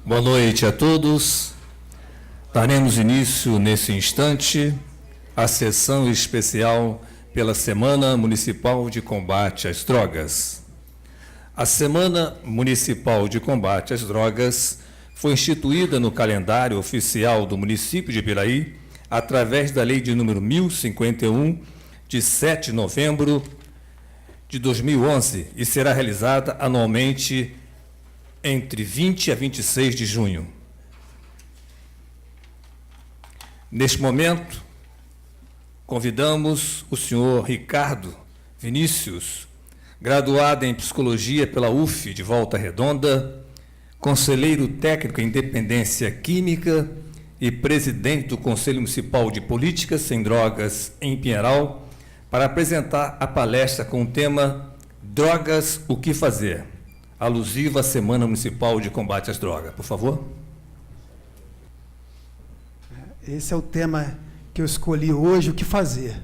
Boa noite a todos. Daremos início, nesse instante, à sessão especial pela Semana Municipal de Combate às Drogas. A Semana Municipal de Combate às Drogas foi instituída no calendário oficial do município de Piraí através da Lei de número 1051, de 7 de novembro de 2011, e será realizada anualmente entre 20 a 26 de junho. Neste momento, convidamos o senhor Ricardo Vinícius, graduado em Psicologia pela UF de Volta Redonda, conselheiro técnico em Dependência Química e presidente do Conselho Municipal de Políticas Sem Drogas em Pinheiral, para apresentar a palestra com o tema Drogas, o que fazer?, alusiva à Semana Municipal de Combate às Drogas. Por favor. Esse é o tema que eu escolhi hoje, o que fazer.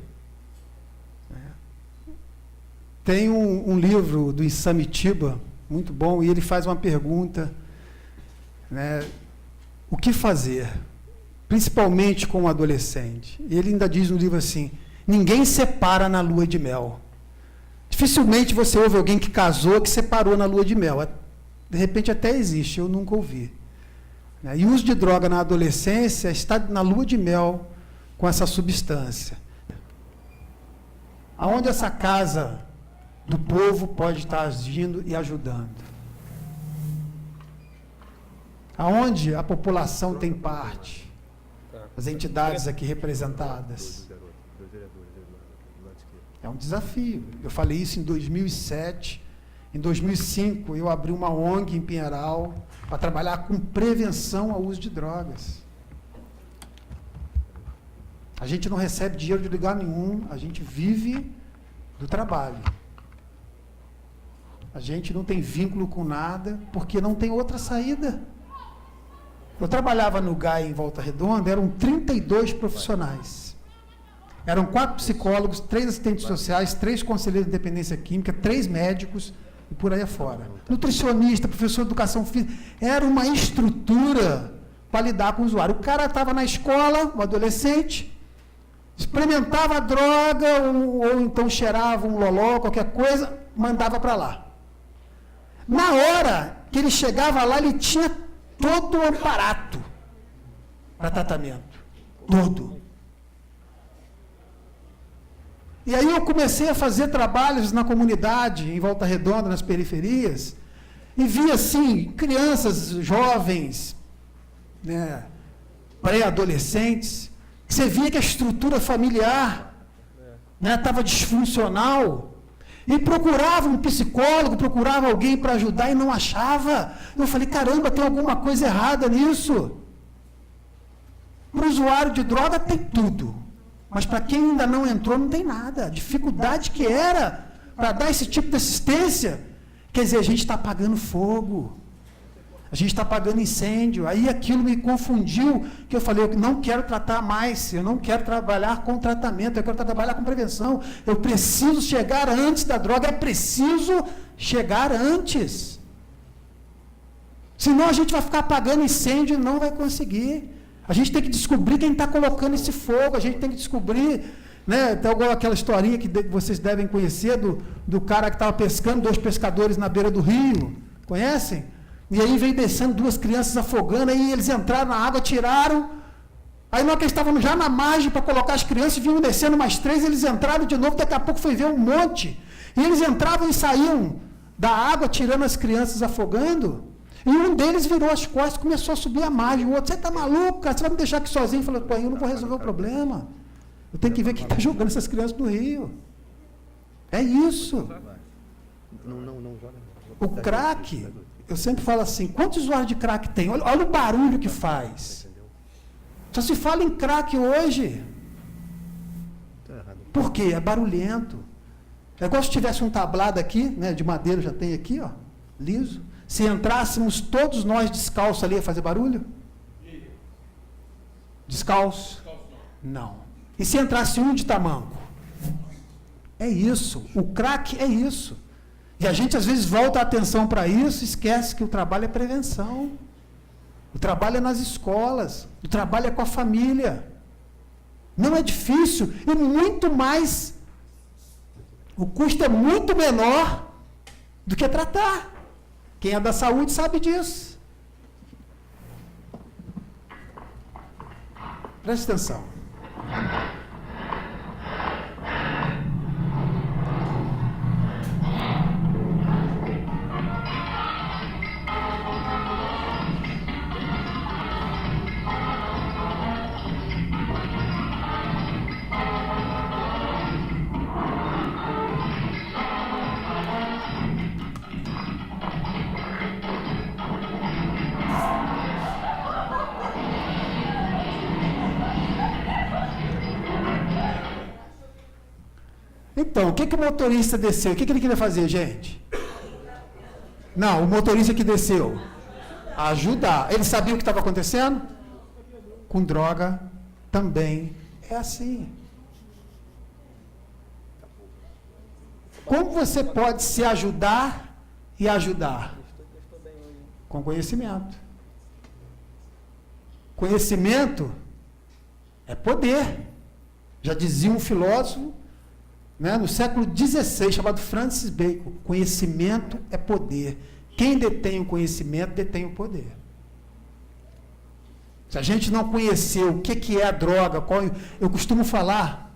Tem um livro do Isamitiba, muito bom, e ele faz uma pergunta, né, o que fazer, principalmente com o adolescente. Ele ainda diz no livro assim, ninguém separa na lua de mel. Dificilmente você ouve alguém que casou que separou na lua de mel. De repente até existe, eu nunca ouvi. E o uso de droga na adolescência está na lua de mel com essa substância. Aonde essa casa do povo pode estar agindo e ajudando? Aonde a população tem parte? As entidades aqui representadas. É um desafio. Eu falei isso em 2007. Em 2005, eu abri uma ONG em Pinheiral para trabalhar com prevenção ao uso de drogas. A gente não recebe dinheiro de lugar nenhum, a gente vive do trabalho. A gente não tem vínculo com nada, porque não tem outra saída. Eu trabalhava no GAI em Volta Redonda, eram 32 profissionais. Eram 4 psicólogos, 3 assistentes sociais, 3 conselheiros de dependência química, 3 médicos e por aí afora. Nutricionista, professor de educação física. Era uma estrutura para lidar com o usuário. O cara estava na escola, o adolescente, experimentava a droga ou então cheirava um loló, qualquer coisa, mandava para lá. Na hora que ele chegava lá, ele tinha todo o aparato para tratamento. Todo. E aí eu comecei a fazer trabalhos na comunidade, em Volta Redonda, nas periferias, e vi assim, crianças, jovens, né, pré-adolescentes, que você via que a estrutura familiar estava disfuncional, e procurava um psicólogo, procurava alguém para ajudar e não achava. Eu falei, caramba, tem alguma coisa errada nisso. Para o usuário de droga tem tudo. Mas para quem ainda não entrou, não tem nada. A dificuldade que era para dar esse tipo de assistência. Quer dizer, a gente está apagando fogo. A gente está apagando incêndio. Aí aquilo me confundiu, que eu falei, eu não quero tratar mais, eu não quero trabalhar com tratamento, eu quero trabalhar com prevenção. Eu preciso chegar antes da droga, é preciso chegar antes. Senão a gente vai ficar apagando incêndio e não vai conseguir. A gente tem que descobrir quem está colocando esse fogo, a gente tem que descobrir, né, tem aquela historinha que vocês devem conhecer, do cara que estava pescando, 2 pescadores na beira do rio, conhecem? E aí veio descendo 2 crianças afogando, aí eles entraram na água, tiraram, aí na hora que eles estavam já na margem para colocar as crianças, vinham descendo mais 3, eles entraram de novo, daqui a pouco foi ver um monte, e eles entravam e saíam da água, tirando as crianças afogando. E um deles virou as costas, começou a subir a margem. O outro, você está maluco, cara? Você vai me deixar aqui sozinho? Falou, pô, eu não vou resolver o problema. Eu tenho que ver quem está jogando essas crianças no rio. É isso. O crack, eu sempre falo assim, quantos usuários de crack tem? Olha o barulho que faz. Só se fala em crack hoje. Por quê? É barulhento. É igual se tivesse um tablado aqui, né, de madeira, já tem aqui, ó, liso. Se entrássemos todos nós descalços ali, ia fazer barulho? Descalço? Não. E se entrasse um de tamanco? É isso. O crack é isso. E a gente, às vezes, volta a atenção para isso e esquece que o trabalho é prevenção. O trabalho é nas escolas, o trabalho é com a família. Não é difícil e muito mais, o custo é muito menor do que tratar. Quem é da saúde sabe disso. Preste atenção. Então, o que o motorista desceu? O que ele queria fazer, gente? Não, o motorista que desceu. Ajudar. Ele sabia o que estava acontecendo? Com droga também é assim. Como você pode se ajudar e ajudar? Com conhecimento. Conhecimento é poder. Já dizia um filósofo, né, no século XVI, chamado Francis Bacon, conhecimento é poder. Quem detém o conhecimento, detém o poder. Se a gente não conhecer o que é a droga, eu costumo falar,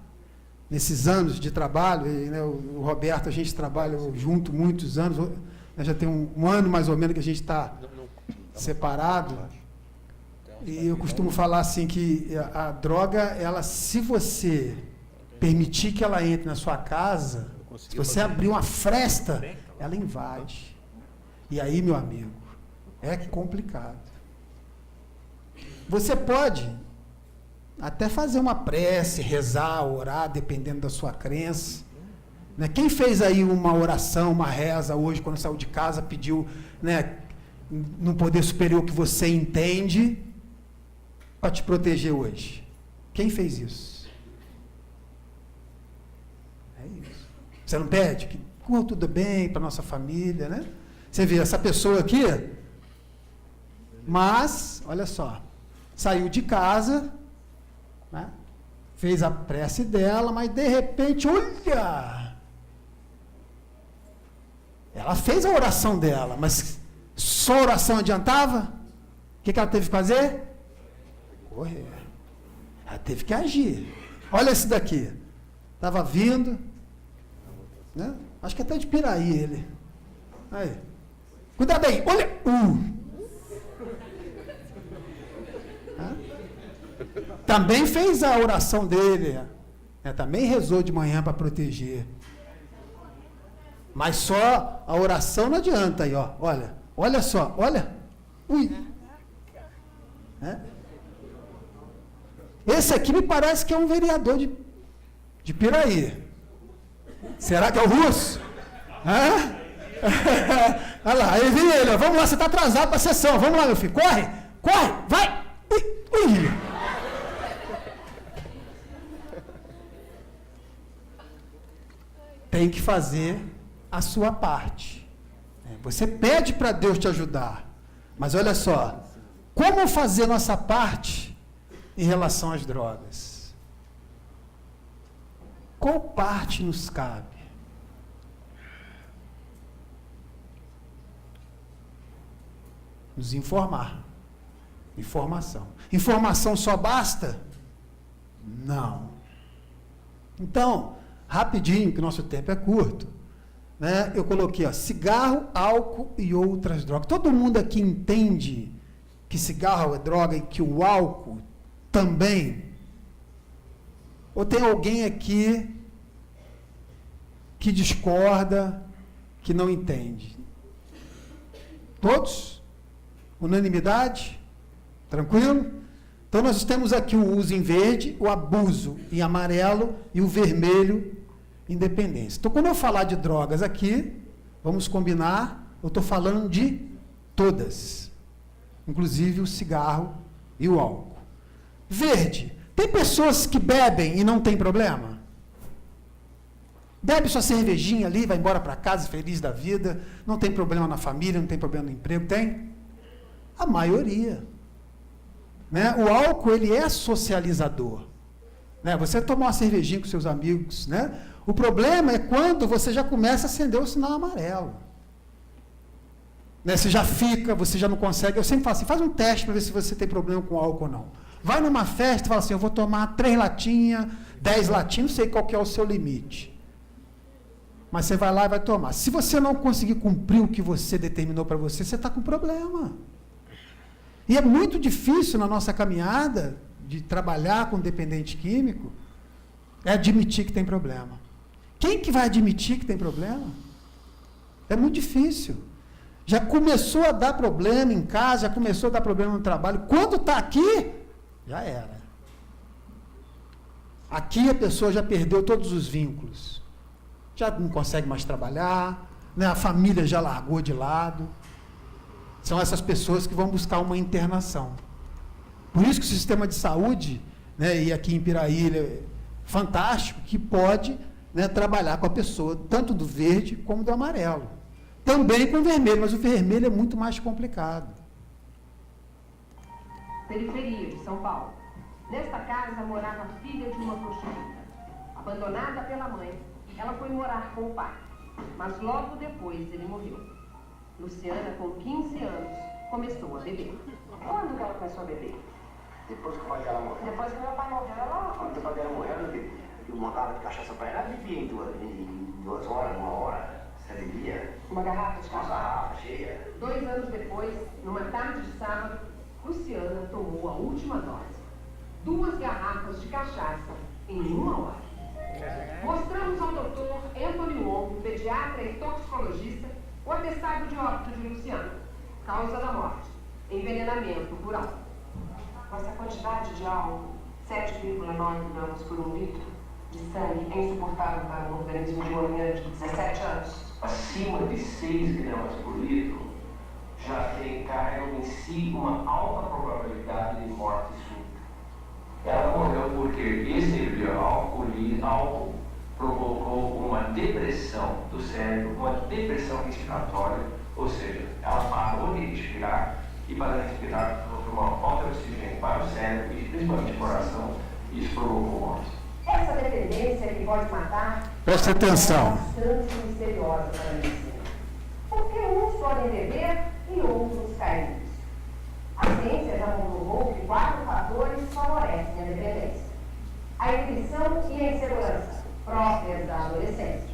nesses anos de trabalho, e, né, o Roberto, a gente trabalha junto muitos anos, né, já tem um ano mais ou menos que a gente está separado, e eu costumo falar assim que a droga, ela, se você permitir que ela entre na sua casa, se você abrir uma fresta, ela invade. E aí, meu amigo, é complicado. Você pode até fazer uma prece, rezar, orar, dependendo da sua crença. Né? Quem fez aí uma oração, uma reza hoje, quando saiu de casa, pediu, né, no poder superior que você entende, para te proteger hoje? Quem fez isso? Você não pede que corra tudo bem para a nossa família, né? Você vê essa pessoa aqui, mas, olha só, saiu de casa, né? Fez a prece dela, mas de repente, olha! Ela fez a oração dela, mas só a oração adiantava? O que ela teve que fazer? Correr. Ela teve que agir. Olha esse daqui. Estava vindo, né? Acho que até de Piraí ele. Aí. Cuida bem, olha. Também fez a oração dele. Né? Também rezou de manhã para proteger. Mas só a oração não adianta aí, ó. Olha só, olha. Esse aqui me parece que é um vereador de Piraí. Será que é o russo? Olha lá, aí vem ele, ó. Vamos lá, você está atrasado para a sessão. Vamos lá, meu filho, corre, vai. Tem que fazer a sua parte. Você pede para Deus te ajudar, mas olha só, como fazer nossa parte em relação às drogas? Qual parte nos cabe? Nos informar. Informação. Informação só basta? Não. Então, rapidinho, que o nosso tempo é curto, né, eu coloquei, ó, cigarro, álcool e outras drogas. Todo mundo aqui entende que cigarro é droga e que o álcool também? Ou tem alguém aqui que discorda, que não entende? Todos? Unanimidade? Tranquilo? Então nós temos aqui o uso em verde, o abuso em amarelo e o vermelho em dependência. Então quando eu falar de drogas aqui, vamos combinar, eu estou falando de todas, inclusive o cigarro e o álcool. Verde. Tem pessoas que bebem e não tem problema? Bebe sua cervejinha ali, vai embora para casa feliz da vida, não tem problema na família, não tem problema no emprego, tem? A maioria. né? O álcool, ele é socializador. Né? Você tomar uma cervejinha com seus amigos, né? O problema é quando você já começa a acender o sinal amarelo. Né? Você já fica, você já não consegue. Eu sempre falo assim, faz um teste para ver se você tem problema com álcool ou não. Vai numa festa e fala assim, eu vou tomar 3 latinhas, 10 latinhas, não sei qual que é o seu limite. Mas você vai lá e vai tomar. Se você não conseguir cumprir o que você determinou para você, você está com problema. E é muito difícil na nossa caminhada de trabalhar com dependente químico, é admitir que tem problema. Quem que vai admitir que tem problema? É muito difícil. Já começou a dar problema em casa, já começou a dar problema no trabalho. Quando está aqui, já era. Aqui a pessoa já perdeu todos os vínculos. Já não consegue mais trabalhar, né? A família já largou de lado. São essas pessoas que vão buscar uma internação. Por isso que o sistema de saúde, né, e aqui em Piraí ele é fantástico, que pode, né, trabalhar com a pessoa, tanto do verde como do amarelo. Também com o vermelho, mas o vermelho é muito mais complicado. Periferia de São Paulo. Nesta casa morava a filha de uma prostituta. Abandonada pela mãe, ela foi morar com o pai, mas logo depois ele morreu. Luciana, com 15 anos, começou a beber. Quando que ela começou a beber? Depois que o pai dela morreu. Depois que meu pai morreu, ela... Quando o pai dela morreu, eu montava de cachaça pra ela, bebia em 2 horas, 1 hora, você bebia. Uma garrafa de Uma cachaça. garrafa cheia. 2 anos depois, numa tarde de sábado, Luciana tomou a última dose. 2 garrafas de cachaça em 1 hora. Mostramos ao doutor Anthony Wong, pediatra e toxicologista, o atestado de óbito de Luciana. Causa da morte: envenenamento por álcool. Com essa quantidade de álcool, 7,9 gramas por 1 litro de sangue, é insuportável para um organismo de uma menina de 17 anos. Acima de 6 gramas por litro, já carregam em si uma alta probabilidade de morte súbita. Ela morreu porque esse álcool provocou uma depressão do cérebro, uma depressão respiratória, ou seja, ela parou de respirar e para respirar houve uma falta de oxigênio para o cérebro e principalmente o coração, e isso provocou morte. Essa dependência que pode matar Preste atenção. é bastante misteriosa para a medicina. Porque uns podem beber e outros caem nisso. A ciência já comprovou que 4 fatores favorecem a dependência: a inibição e a insegurança, próprias da adolescência.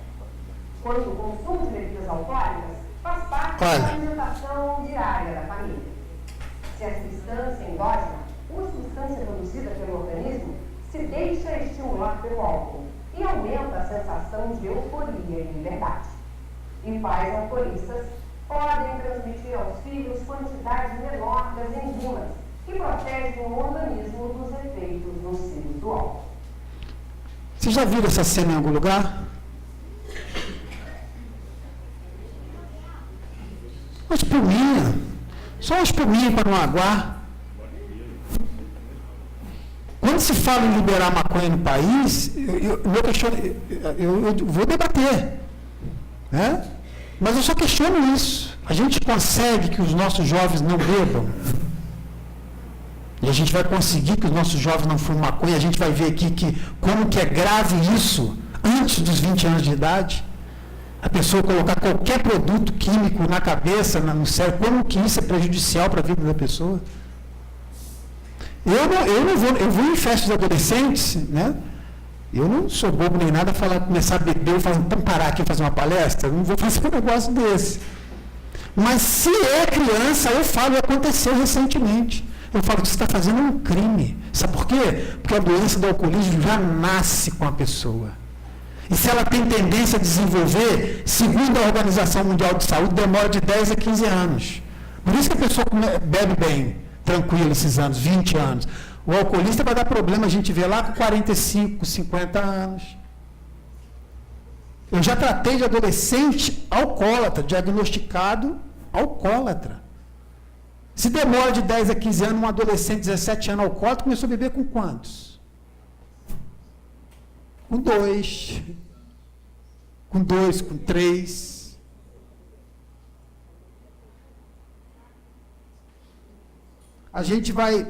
Quando o consumo de bebidas alcoólicas faz parte da alimentação diária da família. Se a substância endógena, uma substância produzida pelo organismo, se deixa estimular pelo álcool e aumenta a sensação de euforia e liberdade. E pais alcoolistas podem transmitir aos filhos quantidades menores das enzimas que protegem o organismo dos efeitos nocivos do álcool. Vocês já viram essa cena em algum lugar? Uma espuminha. Só uma espuminha para não aguar. Quando se fala em liberar maconha no país, eu vou debater. Né? Mas eu só questiono isso. A gente consegue que os nossos jovens não bebam? E a gente vai conseguir que os nossos jovens não fumem maconha? A gente vai ver aqui como que é grave isso antes dos 20 anos de idade? A pessoa colocar qualquer produto químico na cabeça, no cérebro, como que isso é prejudicial para a vida da pessoa? Eu vou em festas de adolescentes, né? Eu não sou bobo nem nada começar a beber e falar, então parar aqui e fazer uma palestra, eu não vou fazer um negócio desse. Mas se é criança, eu falo, aconteceu recentemente. Eu falo que você está fazendo um crime. Sabe por quê? Porque a doença do alcoolismo já nasce com a pessoa. E se ela tem tendência a desenvolver, segundo a Organização Mundial de Saúde, demora de 10 a 15 anos. Por isso que a pessoa bebe bem, tranquilo esses anos, 20 anos. O alcoolista vai dar problema, a gente vê lá com 45, 50 anos. Eu já tratei de adolescente alcoólatra, diagnosticado alcoólatra. Se demora de 10 a 15 anos, um adolescente de 17 anos alcoólatra começou a beber com quantos? Com 2. Com 2, com 3. A gente vai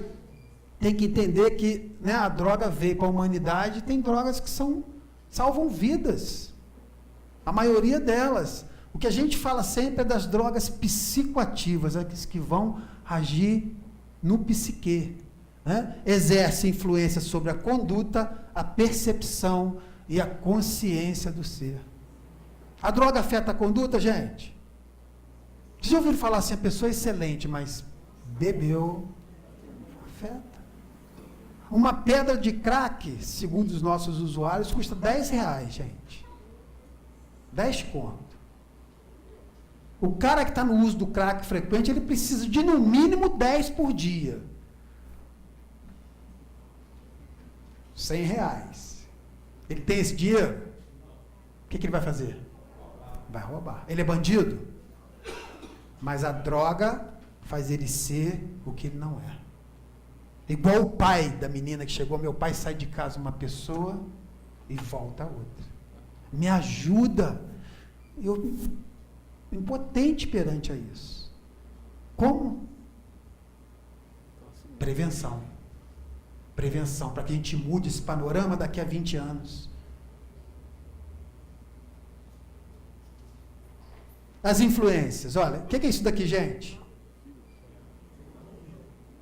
tem que entender que, né, a droga veio para a humanidade e tem drogas que salvam vidas. A maioria delas. O que a gente fala sempre é das drogas psicoativas, aquelas que vão agir no psique, né? Exerce influência sobre a conduta, a percepção e a consciência do ser. A droga afeta a conduta, gente? Vocês já ouviram falar assim, a pessoa é excelente, mas bebeu, afeta. Uma pedra de crack, segundo os nossos usuários, custa R$10, gente. 10 conto. O cara que está no uso do crack frequente, ele precisa de no mínimo 10 por dia. R$100. Ele tem esse dinheiro? O que ele vai fazer? Vai roubar. Ele é bandido? Mas a droga faz ele ser o que ele não é. Igual o pai da menina que chegou, meu pai sai de casa uma pessoa e volta a outra. Me ajuda. Eu impotente perante a isso. Como? Prevenção. Prevenção, para que a gente mude esse panorama daqui a 20 anos. As influências, olha, o que é isso daqui, gente?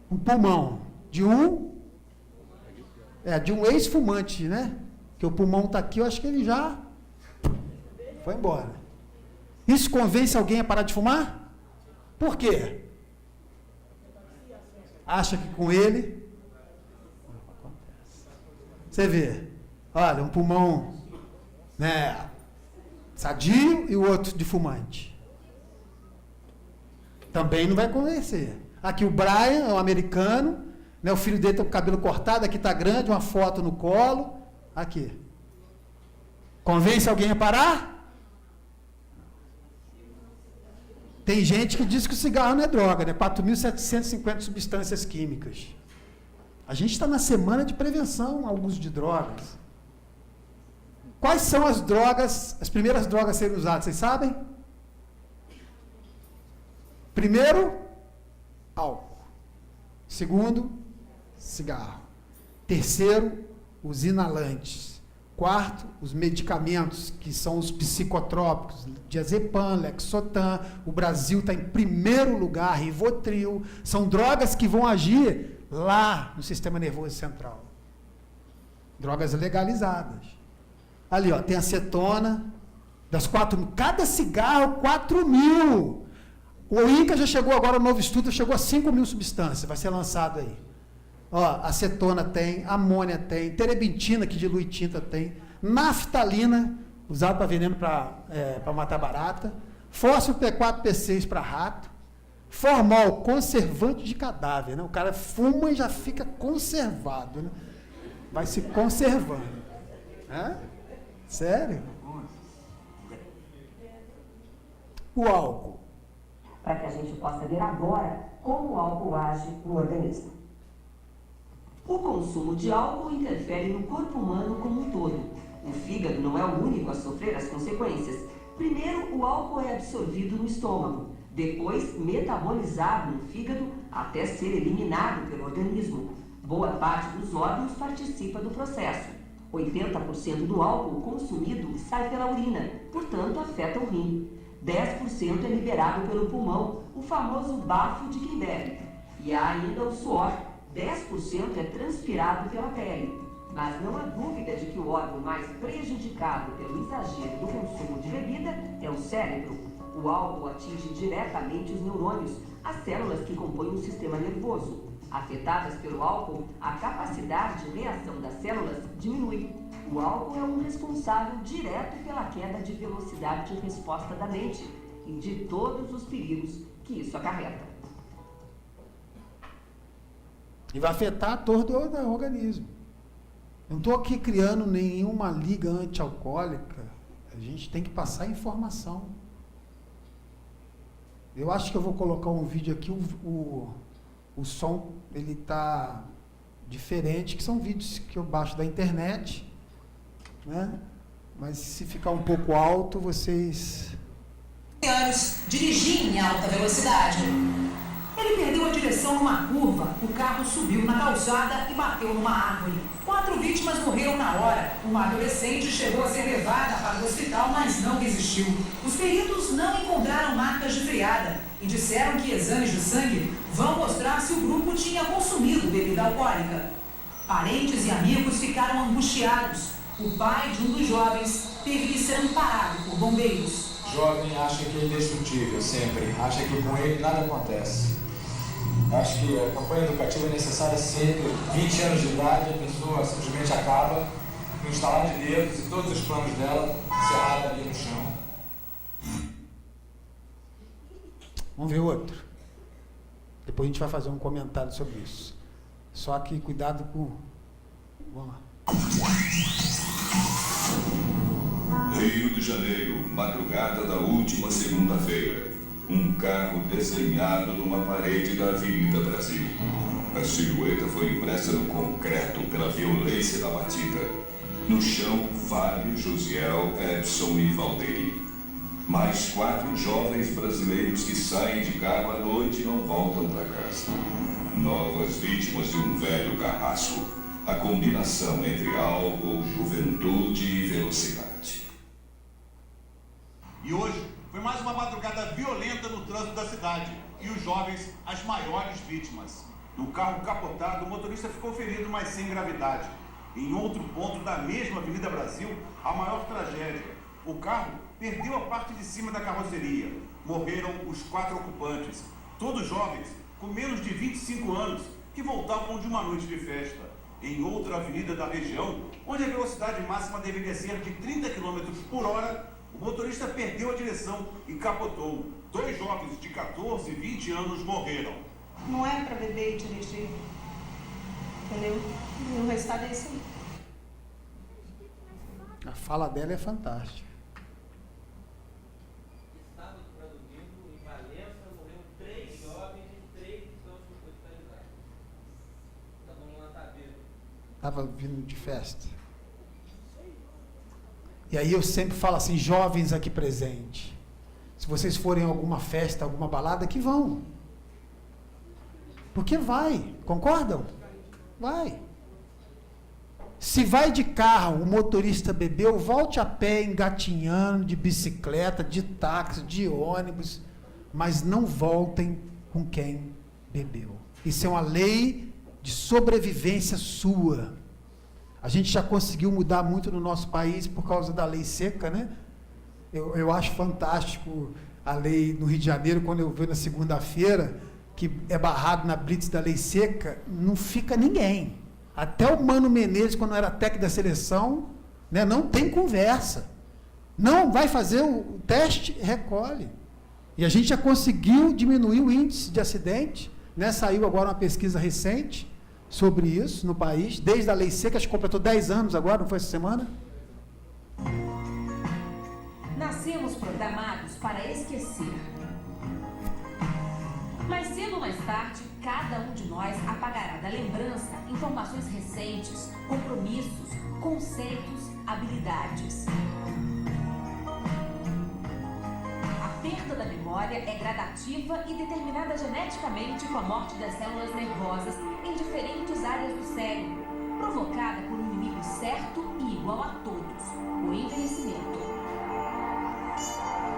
Um pulmão de um ex-fumante, né? Que o pulmão está aqui, eu acho que ele já foi embora. Isso convence alguém a parar de fumar? Por quê? Acha que com ele... Você vê, olha, um pulmão, né, sadio e o outro de fumante. Também não vai convencer. Aqui o Brian é um americano, né, o filho dele tem o cabelo cortado, aqui está grande, uma foto no colo. Aqui. Convence alguém a parar? Tem gente que diz que o cigarro não é droga, né? 4.750 substâncias químicas. A gente está na semana de prevenção ao uso de drogas. Quais são as drogas, as primeiras drogas a serem usadas, vocês sabem? Primeiro, álcool. Segundo, cigarro. Terceiro, os inalantes. Quarto, os medicamentos, que são os psicotrópicos, diazepam, lexotan. O Brasil está em primeiro lugar, Rivotril. São drogas que vão agir lá no sistema nervoso central. Drogas legalizadas. Ali, ó, tem acetona, das 4.000, cada cigarro, 4.000. O INCA já chegou agora, o novo estudo, chegou a 5.000 substâncias, vai ser lançado aí. Ó, acetona tem, amônia tem, terebintina, que dilui tinta, tem, naftalina, usado para veneno para matar barata, fósforo P4, P6 para rato, formol, conservante de cadáver, né? O cara fuma e já fica conservado, né? Vai se conservando. É? Sério? O álcool. Para que a gente possa ver agora como o álcool age no organismo. O consumo de álcool interfere no corpo humano como um todo. O fígado não é o único a sofrer as consequências. Primeiro, o álcool é absorvido no estômago, depois metabolizado no fígado até ser eliminado pelo organismo. Boa parte dos órgãos participa do processo. 80% do álcool consumido sai pela urina, portanto afeta o rim. 10% é liberado pelo pulmão, o famoso bafo de quem bebe. E há ainda o suor. 10% é transpirado pela pele. Mas não há dúvida de que o órgão mais prejudicado pelo exagero do consumo de bebida é o cérebro. O álcool atinge diretamente os neurônios, as células que compõem o sistema nervoso. Afetadas pelo álcool, a capacidade de reação das células diminui. O álcool é um responsável direto pela queda de velocidade de resposta da mente e de todos os perigos que isso acarreta. E vai afetar todo o organismo. Eu não estou aqui criando nenhuma liga anti-alcoólica. A gente tem que passar informação. Eu acho que eu vou colocar um vídeo aqui, o som ele está diferente, que são vídeos que eu baixo da internet, né? Mas se ficar um pouco alto, vocês... anos dirigia em alta velocidade. Ele perdeu a direção numa curva, o carro subiu na calçada e bateu numa árvore. 4 vítimas morreram na hora. Uma adolescente chegou a ser levada para o hospital, mas não resistiu. Os peritos não encontraram marcas de freada e disseram que exames de sangue vão mostrar se o grupo tinha consumido bebida alcoólica. Parentes e amigos ficaram angustiados. O pai de um dos jovens teve que ser amparado por bombeiros. O jovem acha que é indestrutível sempre, acha que com ele nada acontece. Acho que a campanha educativa é necessária sempre. 20 anos de idade, a pessoa simplesmente acaba, no instalar de dedos e todos os planos dela encerrada ali no chão. Vamos ver outro. Depois a gente vai fazer um comentário sobre isso. Só que cuidado com... Vamos lá. Rio de Janeiro, madrugada da última segunda-feira. Um carro desenhado numa parede da Avenida Brasil. A silhueta foi impressa no concreto pela violência da batida. No chão, Fábio, Josiel, Edson e Valderi. Mais 4 jovens brasileiros que saem de carro à noite e não voltam para casa. Novas vítimas de um velho carrasco. A combinação entre álcool, juventude e velocidade. E hoje foi mais uma madrugada violenta no trânsito da cidade e os jovens as maiores vítimas. No carro capotado, o motorista ficou ferido, mas sem gravidade. Em outro ponto da mesma Avenida Brasil, a maior tragédia. O carro perdeu a parte de cima da carroceria. Morreram os 4 ocupantes, todos jovens, com menos de 25 anos, que voltavam de uma noite de festa. Em outra avenida da região, onde a velocidade máxima deveria ser de 30 km por hora, o motorista perdeu a direção e capotou. 2 jovens de 14 e 20 anos morreram. Não é para beber e dirigir, entendeu? E o resultado é isso aí. A fala dela é fantástica. Sábado para domingo, em Valença, morreram 3 jovens e 3 estão hospitalizados. Cada um lá está vivo. Estava vindo de festa. E aí eu sempre falo assim, jovens aqui presentes, se vocês forem a alguma festa, alguma balada, que vão. Porque vai, concordam? Vai. Se vai de carro, o motorista bebeu, volte a pé, engatinhando, de bicicleta, de táxi, de ônibus, mas não voltem com quem bebeu. Isso é uma lei de sobrevivência sua. A gente já conseguiu mudar muito no nosso país por causa da lei seca, né? Eu acho fantástico a lei no Rio de Janeiro, quando eu vejo na segunda-feira, que é barrado na blitz da lei seca, não fica ninguém. Até o Mano Menezes, quando era técnico da seleção, né, não tem conversa. Não vai fazer o teste, recolhe. E a gente já conseguiu diminuir o índice de acidente, né? Saiu agora uma pesquisa recente sobre isso no país, desde a lei seca, acho que completou 10 anos agora, não foi essa semana? Nascemos programados para esquecer. Mais cedo ou mais tarde, cada um de nós apagará da lembrança informações recentes, compromissos, conceitos, habilidades. A perda da memória é gradativa e determinada geneticamente com a morte das células nervosas em diferentes áreas do cérebro, provocada por um inimigo certo e igual a todos, o envelhecimento.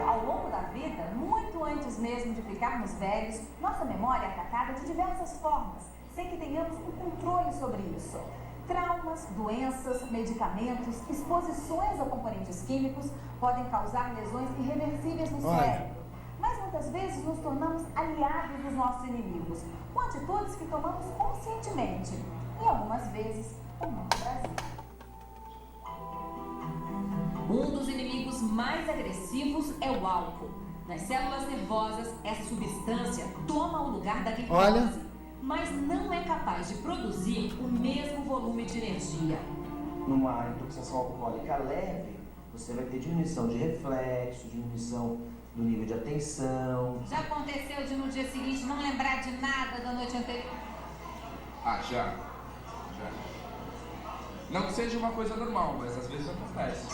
Ao longo da vida, muito antes mesmo de ficarmos velhos, nossa memória é atacada de diversas formas, sem que tenhamos um controle sobre isso. Traumas, doenças, medicamentos, exposições a componentes químicos podem causar lesões irreversíveis no cérebro. Mas muitas vezes nos tornamos aliados dos nossos inimigos, com atitudes que tomamos conscientemente e algumas vezes com muito prazer. Um dos inimigos mais agressivos é o álcool. Nas células nervosas, essa substância toma o lugar da glicose, mas não é capaz de produzir o mesmo volume de energia. Numa intoxicação alcoólica leve, você vai ter diminuição de reflexo, diminuição do nível de atenção. Já aconteceu de no dia seguinte não lembrar de nada da noite anterior? Ah, já. Não que seja uma coisa normal, mas às vezes acontece.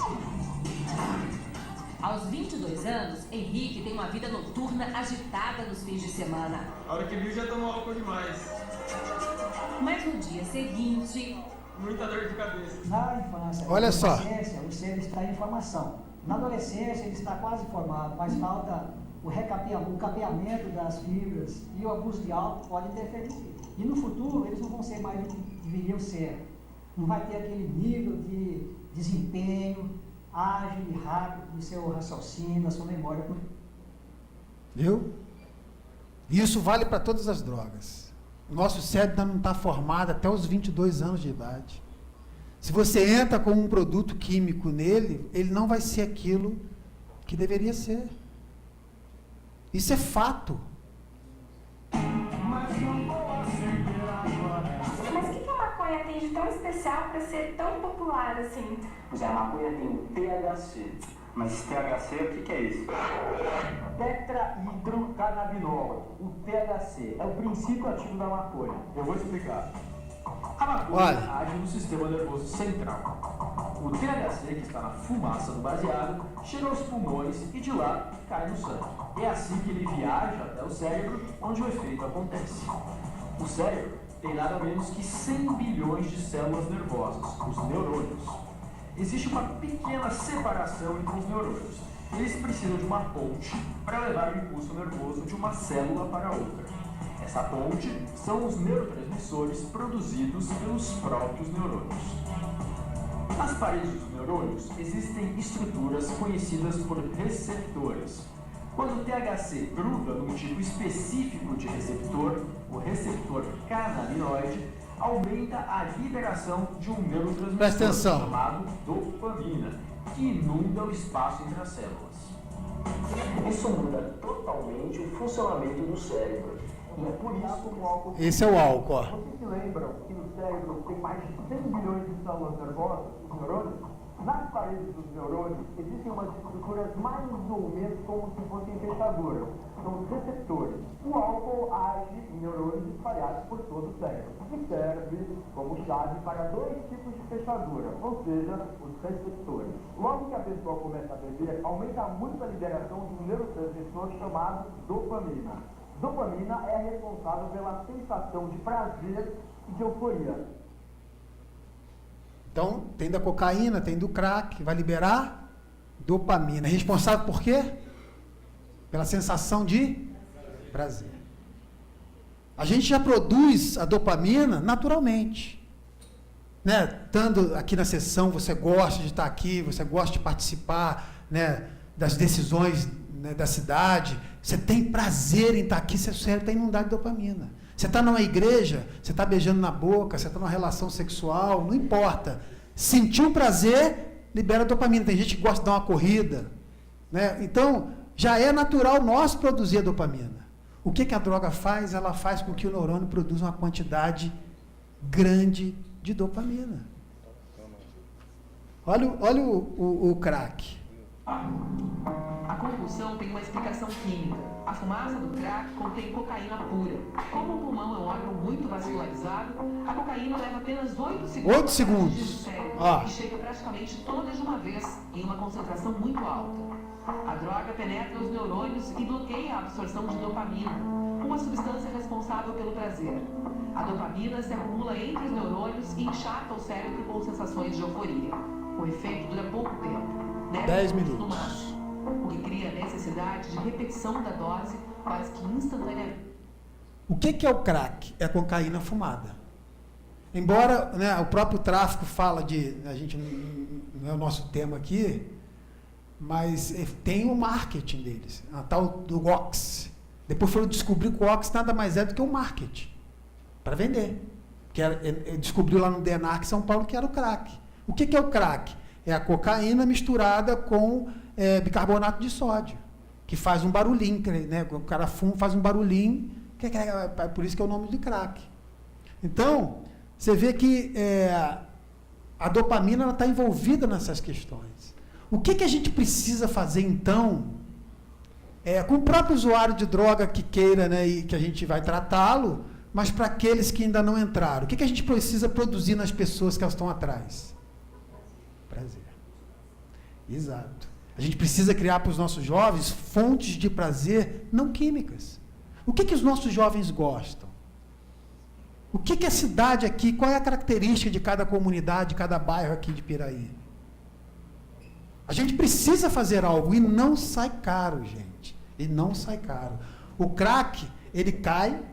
Aos 22 anos, Henrique tem uma vida noturna agitada nos fins de semana. A hora que viu já tomou álcool demais. Mas no dia seguinte... Muita dor de cabeça. Na infância, Olha só. Na adolescência, o cérebro está em formação. Na adolescência, ele está quase formado, mas falta o capeamento das fibras e o abuso de álcool pode interferir. E no futuro, eles não vão ser mais o que deveriam ser. Não vai ter aquele nível de desempenho ágil e rápido do seu raciocínio, da sua memória. Viu? Isso vale para todas as drogas. O nosso cérebro ainda não está formado até os 22 anos de idade. Se você entra com um produto químico nele, ele não vai ser aquilo que deveria ser. Isso é fato. Mas o que a maconha tem de tão especial para ser tão popular assim? Pois a maconha tem o THC. Mas THC, o que é isso? Tetrahidrocannabinol. O THC é o princípio ativo da maconha. Eu vou explicar. A maconha age no sistema nervoso central. O THC, que está na fumaça do baseado, chega aos pulmões e de lá cai no sangue. É assim que ele viaja até o cérebro, onde o efeito acontece. O cérebro tem nada menos que 100 bilhões de células nervosas, os neurônios. Existe uma pequena separação entre os neurônios. Eles precisam de uma ponte para levar o impulso nervoso de uma célula para outra. Essa ponte são os neurotransmissores produzidos pelos próprios neurônios. Nas paredes dos neurônios existem estruturas conhecidas por receptores. Quando o THC gruda num tipo específico de receptor, o receptor canabinoide, aumenta a liberação de um neurotransmissor chamado dopamina, que inunda o espaço entre as células. Isso muda totalmente o funcionamento do cérebro. E é por isso que o álcool... Esse é o álcool, ó. Vocês se lembram que no cérebro tem mais de 100 bilhões de células nervosas, os neurônios? Nas paredes dos neurônios existem umas estruturas mais ou menos como se fossem fechaduras. São os receptores. O álcool age em neurônios espalhados por todo o cérebro, que serve como chave para dois tipos de fechadura, ou seja, os receptores. Logo que a pessoa começa a beber, aumenta muito a liberação de um neurotransmissor chamado dopamina. Dopamina é responsável pela sensação de prazer e de euforia. Então, tem da cocaína, tem do crack, vai liberar dopamina. Responsável por quê? Pela sensação de prazer. A gente já produz a dopamina naturalmente. Né? Estando aqui na sessão, você gosta de estar aqui, você gosta de participar, né, das decisões, né, da cidade. Você tem prazer em estar aqui, seu cérebro está inundado de dopamina. Você está numa igreja, você está beijando na boca, você está numa relação sexual, não importa. Sentiu prazer, libera dopamina. Tem gente que gosta de dar uma corrida. Né? Então, já é natural nós produzir a dopamina. O que a droga faz? Ela faz com que o neurônio produza uma quantidade grande de dopamina. Olha o crack. A compulsão tem uma explicação química. A fumaça do crack contém cocaína pura. Como o pulmão é um órgão muito vascularizado, a cocaína leva apenas 8 segundos. 8 segundos. E chega praticamente toda de uma vez, em uma concentração muito alta. A droga penetra os neurônios e bloqueia a absorção de dopamina, uma substância responsável pelo prazer. A dopamina se acumula entre os neurônios e encharca o cérebro com sensações de euforia. O efeito dura pouco tempo. 10 minutos. No máximo, o que cria a necessidade de repetição da dose quase que instantaneamente. O que é o crack? É a cocaína fumada. Embora, né, o próprio tráfico fala de... A gente não é o nosso tema aqui, mas tem o marketing deles, a tal do Ox. Depois foram descobrir que o Ox nada mais é do que um marketing para vender. Descobriu lá no DENARC São Paulo que era o crack. O que é o crack? É a cocaína misturada com bicarbonato de sódio, que faz um barulhinho, né? O cara fuma, faz um barulhinho, é por isso que é o nome de crack. Então, você vê que a dopamina está envolvida nessas questões. O que a gente precisa fazer, então, com o próprio usuário de droga que queira, né, e que a gente vai tratá-lo, mas para aqueles que ainda não entraram? O que a gente precisa produzir nas pessoas que elas estão atrás? Prazer. Exato. A gente precisa criar para os nossos jovens fontes de prazer não químicas. O que os nossos jovens gostam? O que a cidade aqui, qual é a característica de cada comunidade, de cada bairro aqui de Piraí? A gente precisa fazer algo e não sai caro, gente. E não sai caro. O crack, ele cai,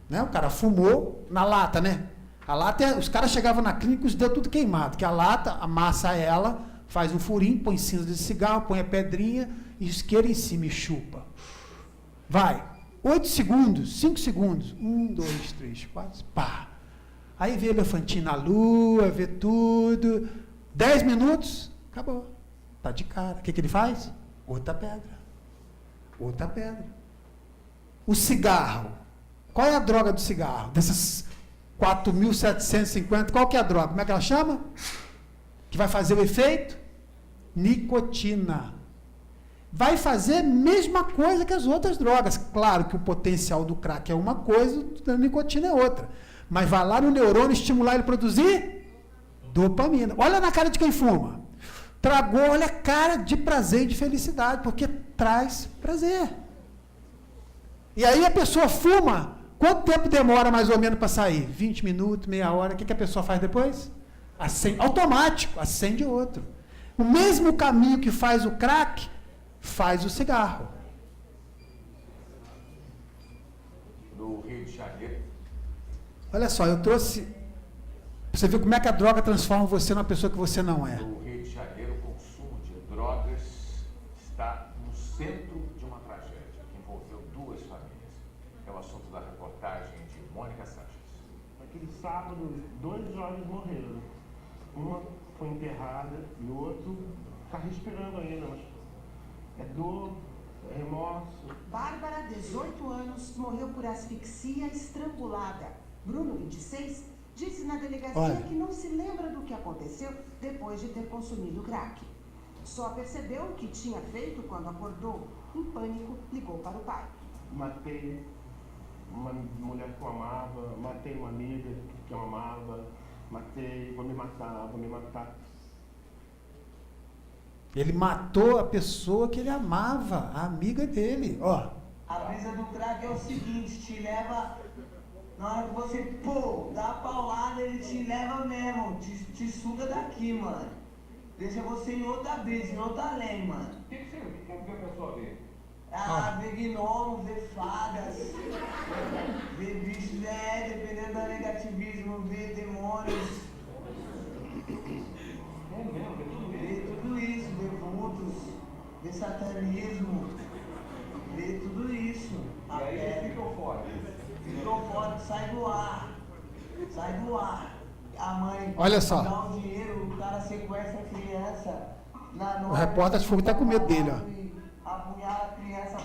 né? O cara fumou na lata, né? A lata, os caras chegavam na clínica e os dedos tudo queimado, que a lata, amassa ela, faz um furinho, põe cinza de cigarro, põe a pedrinha, isqueiro em cima e chupa. Vai. 8 segundos, 5 segundos. 1, 2, 3, 4, pá. Aí vê elefantinho na lua, vê tudo. 10 minutos, acabou. Tá de cara. O que ele faz? Outra pedra. Outra pedra. O cigarro. Qual é a droga do cigarro? Dessas 4.750, qual que é a droga? Como é que ela chama? Que vai fazer o efeito? Nicotina. Vai fazer a mesma coisa que as outras drogas. Claro que o potencial do crack é uma coisa, da nicotina é outra. Mas vai lá no neurônio estimular ele a produzir dopamina. Olha na cara de quem fuma. Tragou, olha a cara de prazer e de felicidade, porque traz prazer. E aí a pessoa fuma, quanto tempo demora mais ou menos para sair? 20 minutos, meia hora, o que a pessoa faz depois? Acende, automático, acende outro. O mesmo caminho que faz o crack, faz o cigarro. No Rio de Janeiro. Olha só, eu trouxe... Você viu como é que a droga transforma você numa pessoa que você não é. No Rio de Janeiro, o consumo de drogas está no centro de uma tragédia que envolveu 2 famílias. É o assunto da reportagem de Mônica Sanches. Naquele sábado, 2 jovens morreram. Uma foi enterrada e o outro está respirando ainda, mas é dor, é remorso. Bárbara, 18 anos, morreu por asfixia estrangulada. Bruno, 26, disse na delegacia que não se lembra do que aconteceu depois de ter consumido crack. Só percebeu o que tinha feito quando acordou. Em pânico, ligou para o pai. Matei uma mulher que eu amava, matei uma amiga que eu amava, matei, vou me matar. Ele matou a pessoa que ele amava, a amiga dele. Ó. A brisa do crack é o seguinte, te leva... Na hora que você, pô, dá a paulada, ele te leva mesmo, te suga daqui, mano. Deixa você em outra brisa, em outra lei, mano. O que a pessoa vê? Vê gnomos, vê fadas, vê bichos, dependendo do negativismo, vê demônios. Vê tudo isso, vê vultos, vê satanismo, vê tudo isso. E aí eles ficam fora. Ficou fora, sai do ar. A mãe olha só. Dá um dinheiro, o cara sequestra a criança. O repórter falou que está com medo dele, ó. Apunhala a criança,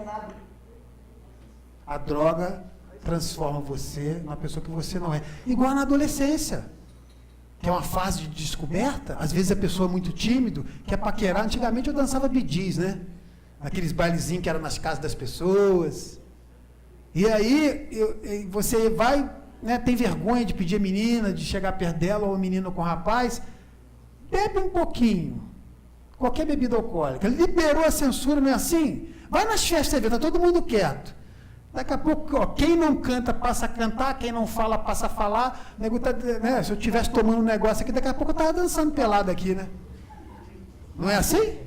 nada. A droga transforma você numa pessoa que você não é. Igual na adolescência, que é uma fase de descoberta. Às vezes a pessoa é muito tímido, quer paquerar. Antigamente eu dançava bidis, né? Aqueles bailezinhos que eram nas casas das pessoas. E aí você vai, né, tem vergonha de pedir a menina, de chegar perto dela, ou o menino com o rapaz, bebe um pouquinho. Qualquer bebida alcoólica. Liberou a censura, não é assim? Vai nas festas, está todo mundo quieto. Daqui a pouco, ó, quem não canta passa a cantar, quem não fala passa a falar. Nego tá, né, se eu estivesse tomando um negócio aqui, daqui a pouco eu estava dançando pelado aqui, né? Não é assim?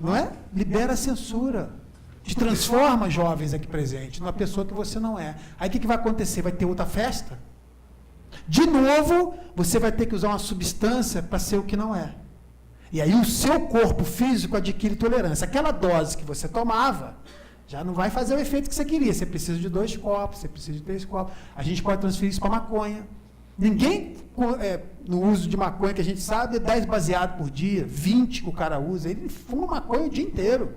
Não é? Libera a censura. Te transforma, jovens aqui presentes, numa pessoa que você não é. Aí o que vai acontecer? Vai ter outra festa? De novo, você vai ter que usar uma substância para ser o que não é. E aí o seu corpo físico adquire tolerância. Aquela dose que você tomava já não vai fazer o efeito que você queria. Você precisa de 2 copos, você precisa de 3 copos. A gente pode transferir isso para maconha. Ninguém, no uso de maconha que a gente sabe, é 10 baseados por dia, 20 que o cara usa. Ele fuma maconha o dia inteiro.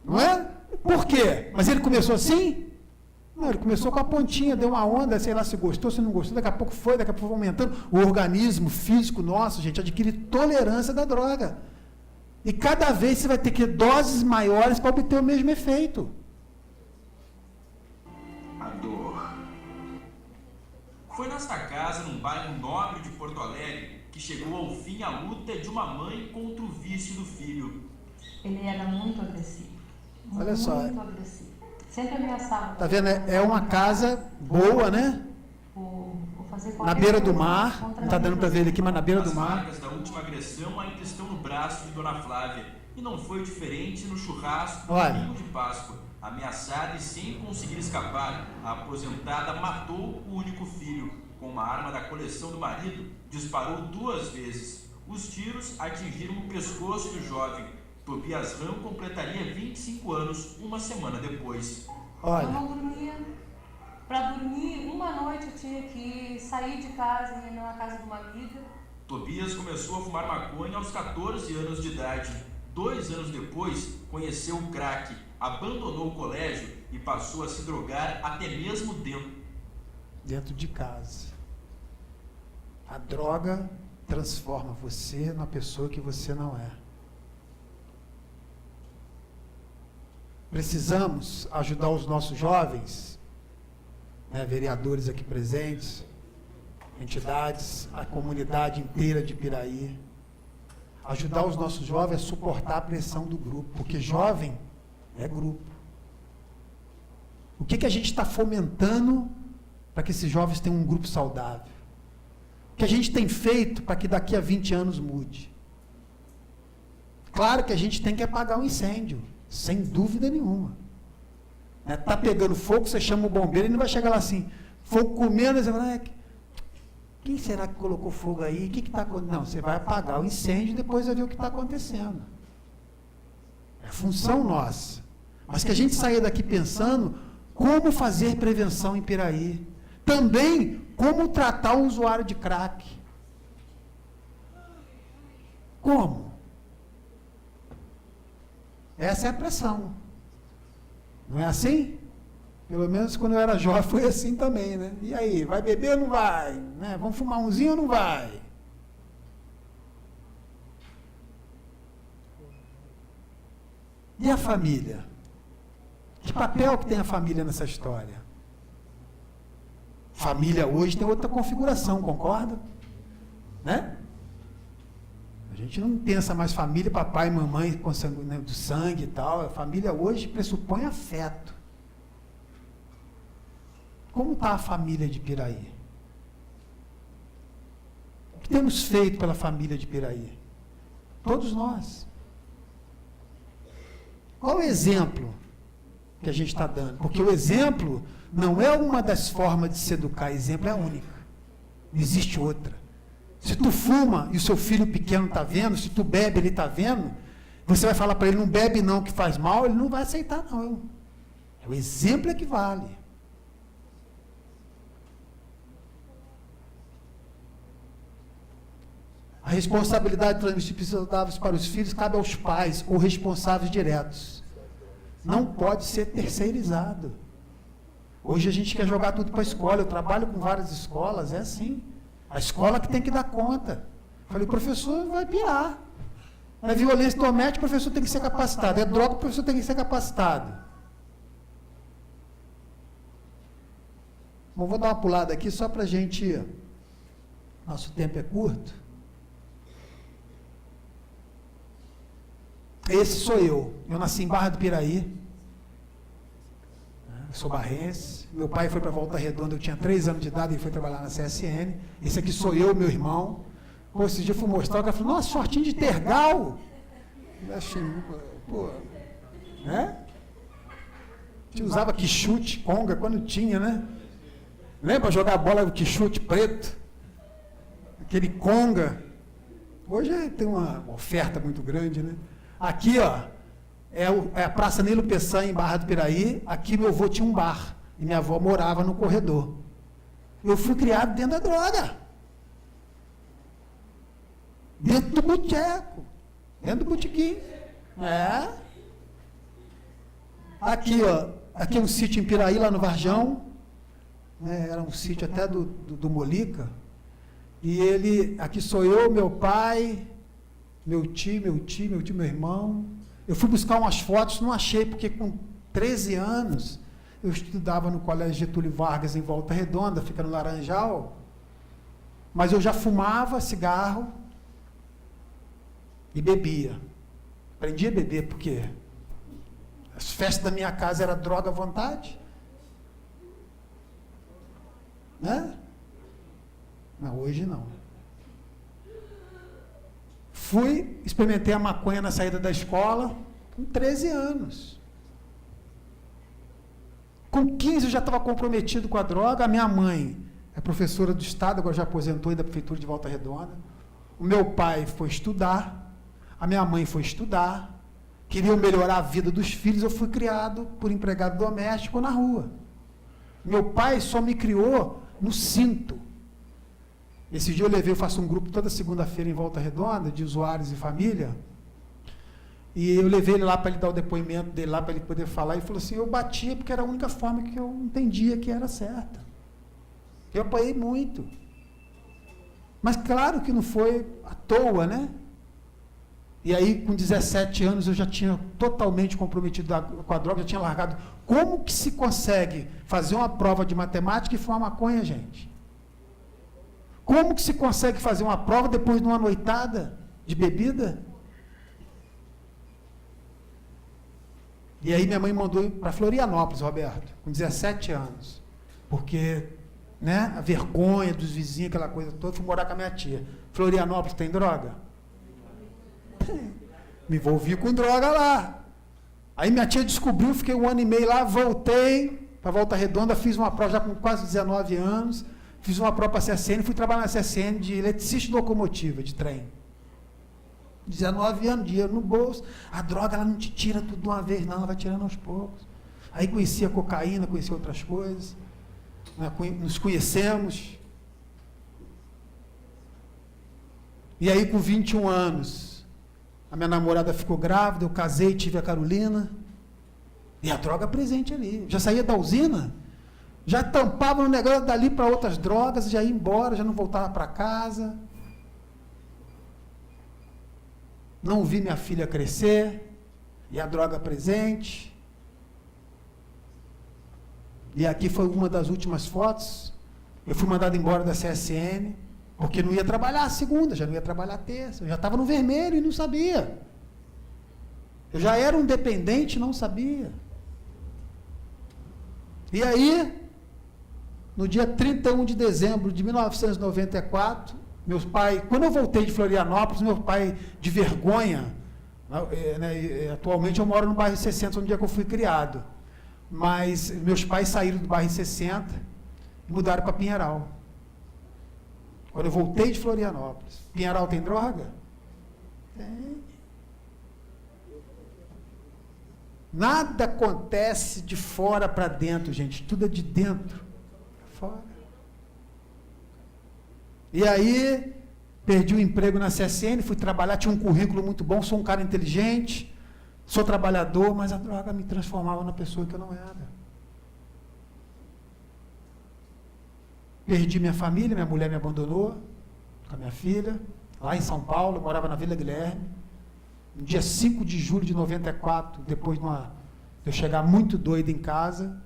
Não é? Por quê? Mas ele começou assim? Não, ele começou com a pontinha, deu uma onda, sei lá se gostou, se não gostou, daqui a pouco foi aumentando. O organismo físico nosso, gente, adquire tolerância da droga. E cada vez você vai ter que ter doses maiores para obter o mesmo efeito. A dor. Foi nesta casa, num bairro nobre de Porto Alegre, que chegou ao fim a luta de uma mãe contra o vício do filho. Ele era muito agressivo. Olha só. Muito agressivo. Sempre ameaçava. Tá vendo? É uma casa boa, né? Na beira do mar. Não está dando para ver ele aqui, mas na beira do mar. As marcas da última agressão ainda estão no braço de Dona Flávia. E não foi diferente no churrasco do domingo de Páscoa. Ameaçada e sem conseguir escapar, a aposentada matou o único filho. Com uma arma da coleção do marido, disparou 2 vezes. Os tiros atingiram o pescoço do jovem. Tobias Ram completaria 25 anos uma semana depois. Olha. Eu não dormia. Para dormir, uma noite eu tinha que sair de casa e ir na casa de uma amiga. Tobias começou a fumar maconha aos 14 anos de idade. 2 anos depois, conheceu o crack, abandonou o colégio e passou a se drogar até mesmo dentro de casa. A droga transforma você na pessoa que você não é. Precisamos ajudar os nossos jovens, né, vereadores aqui presentes, entidades, a comunidade inteira de Piraí. Ajudar os nossos jovens a suportar a pressão do grupo, porque jovem é grupo. O que a gente está fomentando para que esses jovens tenham um grupo saudável? O que a gente tem feito para que daqui a 20 anos mude? Claro que a gente tem que apagar o incêndio, sem dúvida nenhuma. Está pegando fogo, você chama o bombeiro, ele não vai chegar lá assim, fogo comendo, você fala, quem será que colocou fogo aí? O que está acontecendo? Não, você vai apagar o incêndio e depois vai ver o que está acontecendo. É função nossa. Mas que a gente saia daqui pensando como fazer prevenção em Piraí. Também como tratar o usuário de crack. Como? Essa é a pressão. Não é assim? Pelo menos quando eu era jovem foi assim também, né? E aí, vai beber ou não vai? Né? Vamos fumar umzinho ou não vai? E a família? Que papel que tem a família nessa história? Família hoje tem outra configuração, concorda? Né? A gente não pensa mais família, papai e mamãe do sangue e tal. A família hoje pressupõe afeto. Como está a família de Piraí? O que temos feito pela família de Piraí? Todos nós. Qual o exemplo que a gente está dando? Porque o exemplo não é uma das formas de se educar, exemplo é a única. Não existe outra. Se tu fuma e o seu filho pequeno está vendo, se tu bebe, ele está vendo, você vai falar para ele, não bebe não, que faz mal, ele não vai aceitar não. O exemplo é que vale. A responsabilidade de transmitir saudáveis para os filhos cabe aos pais ou responsáveis diretos. Não pode ser terceirizado. Hoje a gente quer jogar tudo para a escola. Eu trabalho com várias escolas, é assim. A escola que tem que dar conta. Falei, o professor vai pirar. É violência doméstica, o professor tem que ser capacitado. É droga, o professor tem que ser capacitado. Bom, vou dar uma pulada aqui só para a gente... Nosso tempo é curto. Esse sou eu. Eu nasci em Barra do Piraí. Eu sou barrense. Meu pai foi para Volta Redonda, eu tinha 3 anos de idade, ele foi trabalhar na CSN. Esse aqui sou eu, meu irmão. Pô, esse dia eu fui mostrar, o cara falou, nossa, shortinho de tergal. Eu achei, pô, né? A gente usava quichute, conga, quando tinha, né? Lembra jogar bola com quichute preto? Aquele conga. Hoje tem uma oferta muito grande, né? Aqui, ó, é a Praça Nilo Peçanha, em Barra do Piraí. Aqui meu avô tinha um bar e minha avó morava no corredor. Eu fui criado dentro da droga. Dentro do boteco. Dentro do botequim. É. Aqui, ó, aqui é um sítio em Piraí, lá no Varjão. Era um sítio até do Molica. E ele, aqui sou eu, meu pai... meu irmão. Eu fui buscar umas fotos, não achei, porque com 13 anos eu estudava no Colégio Getúlio Vargas, em Volta Redonda, fica no Laranjal. Mas eu já fumava cigarro e bebia. Aprendi a beber porque as festas da minha casa eram droga à vontade. Né? Não, hoje não. Experimentei a maconha na saída da escola com 13 anos. Com 15 eu já estava comprometido com a droga. A minha mãe é professora do Estado, agora já aposentou, da Prefeitura de Volta Redonda. O meu pai foi estudar, a minha mãe foi estudar, queriam melhorar a vida dos filhos, eu fui criado por empregado doméstico na rua. Meu pai só me criou no cinto. Esse dia eu faço um grupo toda segunda-feira em Volta Redonda, de usuários e família, e eu levei ele lá para ele dar o depoimento dele lá, para ele poder falar, e ele falou assim, eu batia porque era a única forma que eu entendia que era certa. Eu apanhei muito. Mas claro que não foi à toa, né? E aí, com 17 anos, eu já tinha totalmente comprometido com a droga, já tinha largado. Como que se consegue fazer uma prova de matemática e fumar maconha, gente? Como que se consegue fazer uma prova depois de uma noitada de bebida? E aí minha mãe mandou ir para Florianópolis, Roberto, com 17 anos. Porque, né, a vergonha dos vizinhos, aquela coisa toda, fui morar com a minha tia. Florianópolis tem droga? Tem. Me envolvi com droga lá. Aí minha tia descobriu, fiquei 1 ano e meio lá, voltei para Volta Redonda, fiz uma prova já com quase 19 anos, fiz uma prova para a CSN, fui trabalhar na CSN de eletricista de locomotiva, de trem. 19 anos, dinheiro no bolso. A droga, ela não te tira tudo de uma vez, não, ela vai tirando aos poucos. Aí conheci a cocaína, conheci outras coisas. Nos conhecemos. E aí, com 21 anos, a minha namorada ficou grávida, eu casei, tive a Carolina. E a droga presente ali. Já saía da usina, já tampava no negócio dali para outras drogas, já ia embora, já não voltava para casa. Não vi minha filha crescer, e a droga presente. E aqui foi uma das últimas fotos. Eu fui mandado embora da CSN, porque não ia trabalhar a segunda, já não ia trabalhar a terça. Eu já estava no vermelho e não sabia. Eu já era um dependente e não sabia. E aí, no dia 31 de dezembro de 1994, meus pais, quando eu voltei de Florianópolis, meu pai, de vergonha, atualmente eu moro no bairro 60, onde é que eu fui criado, mas meus pais saíram do bairro 60 e mudaram para Pinheiral. Quando eu voltei de Florianópolis, Pinheiral tem droga? Tem. Nada acontece de fora para dentro, gente, tudo é de dentro para fora. E aí, perdi o emprego na CSN, fui trabalhar, tinha um currículo muito bom, sou um cara inteligente, sou trabalhador, mas a droga me transformava na pessoa que eu não era. Perdi minha família, minha mulher me abandonou, com a minha filha, lá em São Paulo, eu morava na Vila Guilherme. No dia 5 de julho de 94, depois de eu chegar muito doido em casa,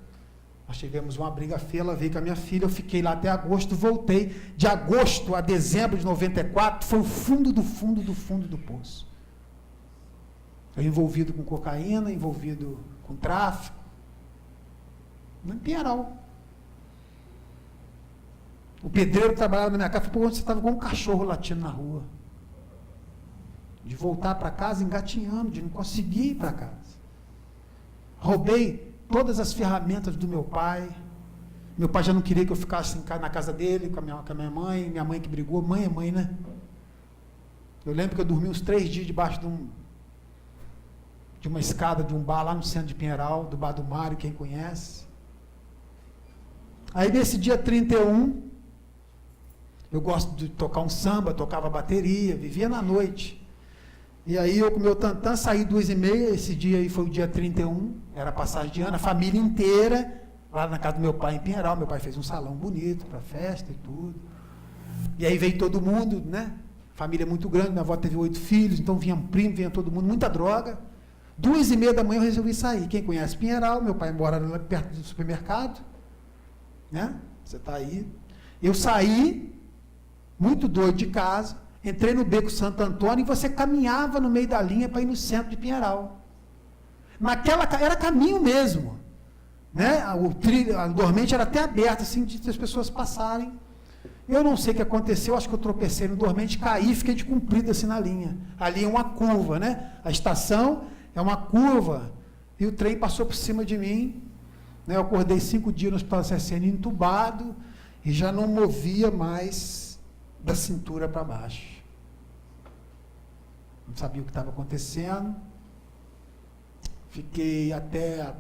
nós tivemos uma briga feia, ela veio com a minha filha, eu fiquei lá até agosto, voltei. De agosto a dezembro de 94, foi o fundo do fundo do fundo do poço. Eu envolvido com cocaína, envolvido com tráfico. Em Pinheiral. O pedreiro trabalhava na minha casa, falou, você estava com um cachorro latindo na rua. De voltar para casa engatinhando, de não conseguir ir para casa. Roubei todas as ferramentas do meu pai. Meu pai já não queria que eu ficasse na casa dele, com a minha mãe que brigou. Mãe é mãe, né? Eu lembro que eu dormi uns 3 dias debaixo de uma escada de um bar lá no centro de Pinheiral, do Bar do Mário, quem conhece. Aí nesse dia 31, eu gosto de tocar um samba, tocava bateria, vivia na noite. E aí eu com o meu tantã saí 2h30, esse dia aí foi o dia 31, era passagem de ano, a família inteira, lá na casa do meu pai em Pinheiral, meu pai fez um salão bonito para festa e tudo. E aí veio todo mundo, né? Família muito grande, minha avó teve 8 filhos, então vinha um primo, vinha todo mundo, muita droga. 2h30 da manhã eu resolvi sair. Quem conhece Pinheiral, meu pai mora lá perto do supermercado, né? Você está aí. Eu saí, muito doido de casa, entrei no Beco Santo Antônio e você caminhava no meio da linha para ir no centro de Pinheiral. Era caminho mesmo. Né? A dormente era até aberta, assim, de as pessoas passarem. Eu não sei o que aconteceu, acho que eu tropecei no dormente, caí e fiquei de comprido assim na linha. Ali é uma curva, né? A estação é uma curva e o trem passou por cima de mim. Né? Eu acordei 5 dias no Hospital CSN entubado e já não movia mais da cintura para baixo. Não sabia o que estava acontecendo. Fiquei até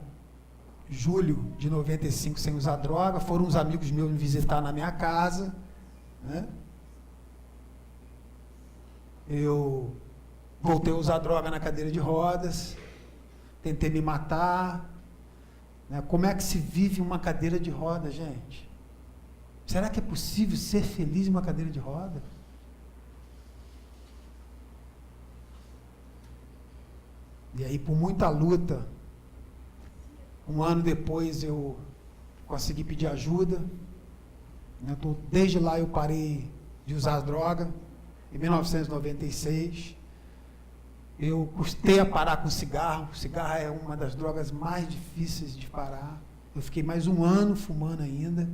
julho de 95 sem usar droga. Foram uns amigos meus me visitar na minha casa. Né? Eu voltei a usar droga na cadeira de rodas. Tentei me matar. Né? Como é que se vive uma cadeira de roda, gente? Será que é possível ser feliz em uma cadeira de roda? E aí, por muita luta, 1 ano depois eu consegui pedir ajuda. Desde lá eu parei de usar droga. Em 1996, eu custei a parar com cigarro. O cigarro é uma das drogas mais difíceis de parar. Eu fiquei mais 1 ano fumando ainda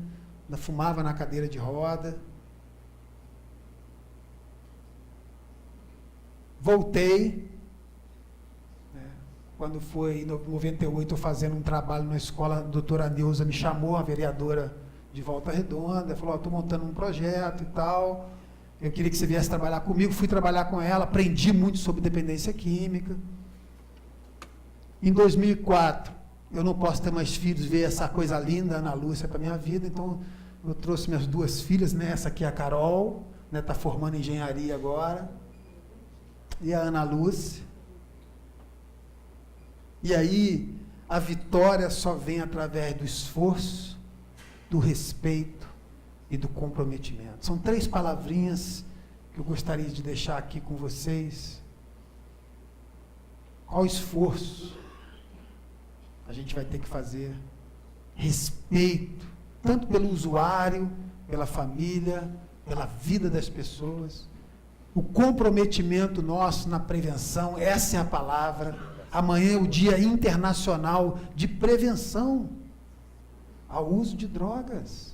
fumava na cadeira de roda. Voltei. Quando foi em 98, eu fazendo um trabalho na escola, a doutora Neuza me chamou, a vereadora de Volta Redonda, falou, estou montando um projeto e tal, eu queria que você viesse trabalhar comigo. Fui trabalhar com ela, aprendi muito sobre dependência química. Em 2004, eu não posso ter mais filhos, ver essa coisa linda, Ana Lúcia, para a minha vida, então eu trouxe minhas 2 filhas, né? Essa aqui é a Carol, está formando engenharia agora, e a Ana Lúcia. E aí, a vitória só vem através do esforço, do respeito e do comprometimento. São 3 palavrinhas que eu gostaria de deixar aqui com vocês. Qual esforço a gente vai ter que fazer? Respeito, tanto pelo usuário, pela família, pela vida das pessoas. O comprometimento nosso na prevenção, essa é a palavra. Amanhã é o Dia Internacional de Prevenção ao uso de drogas.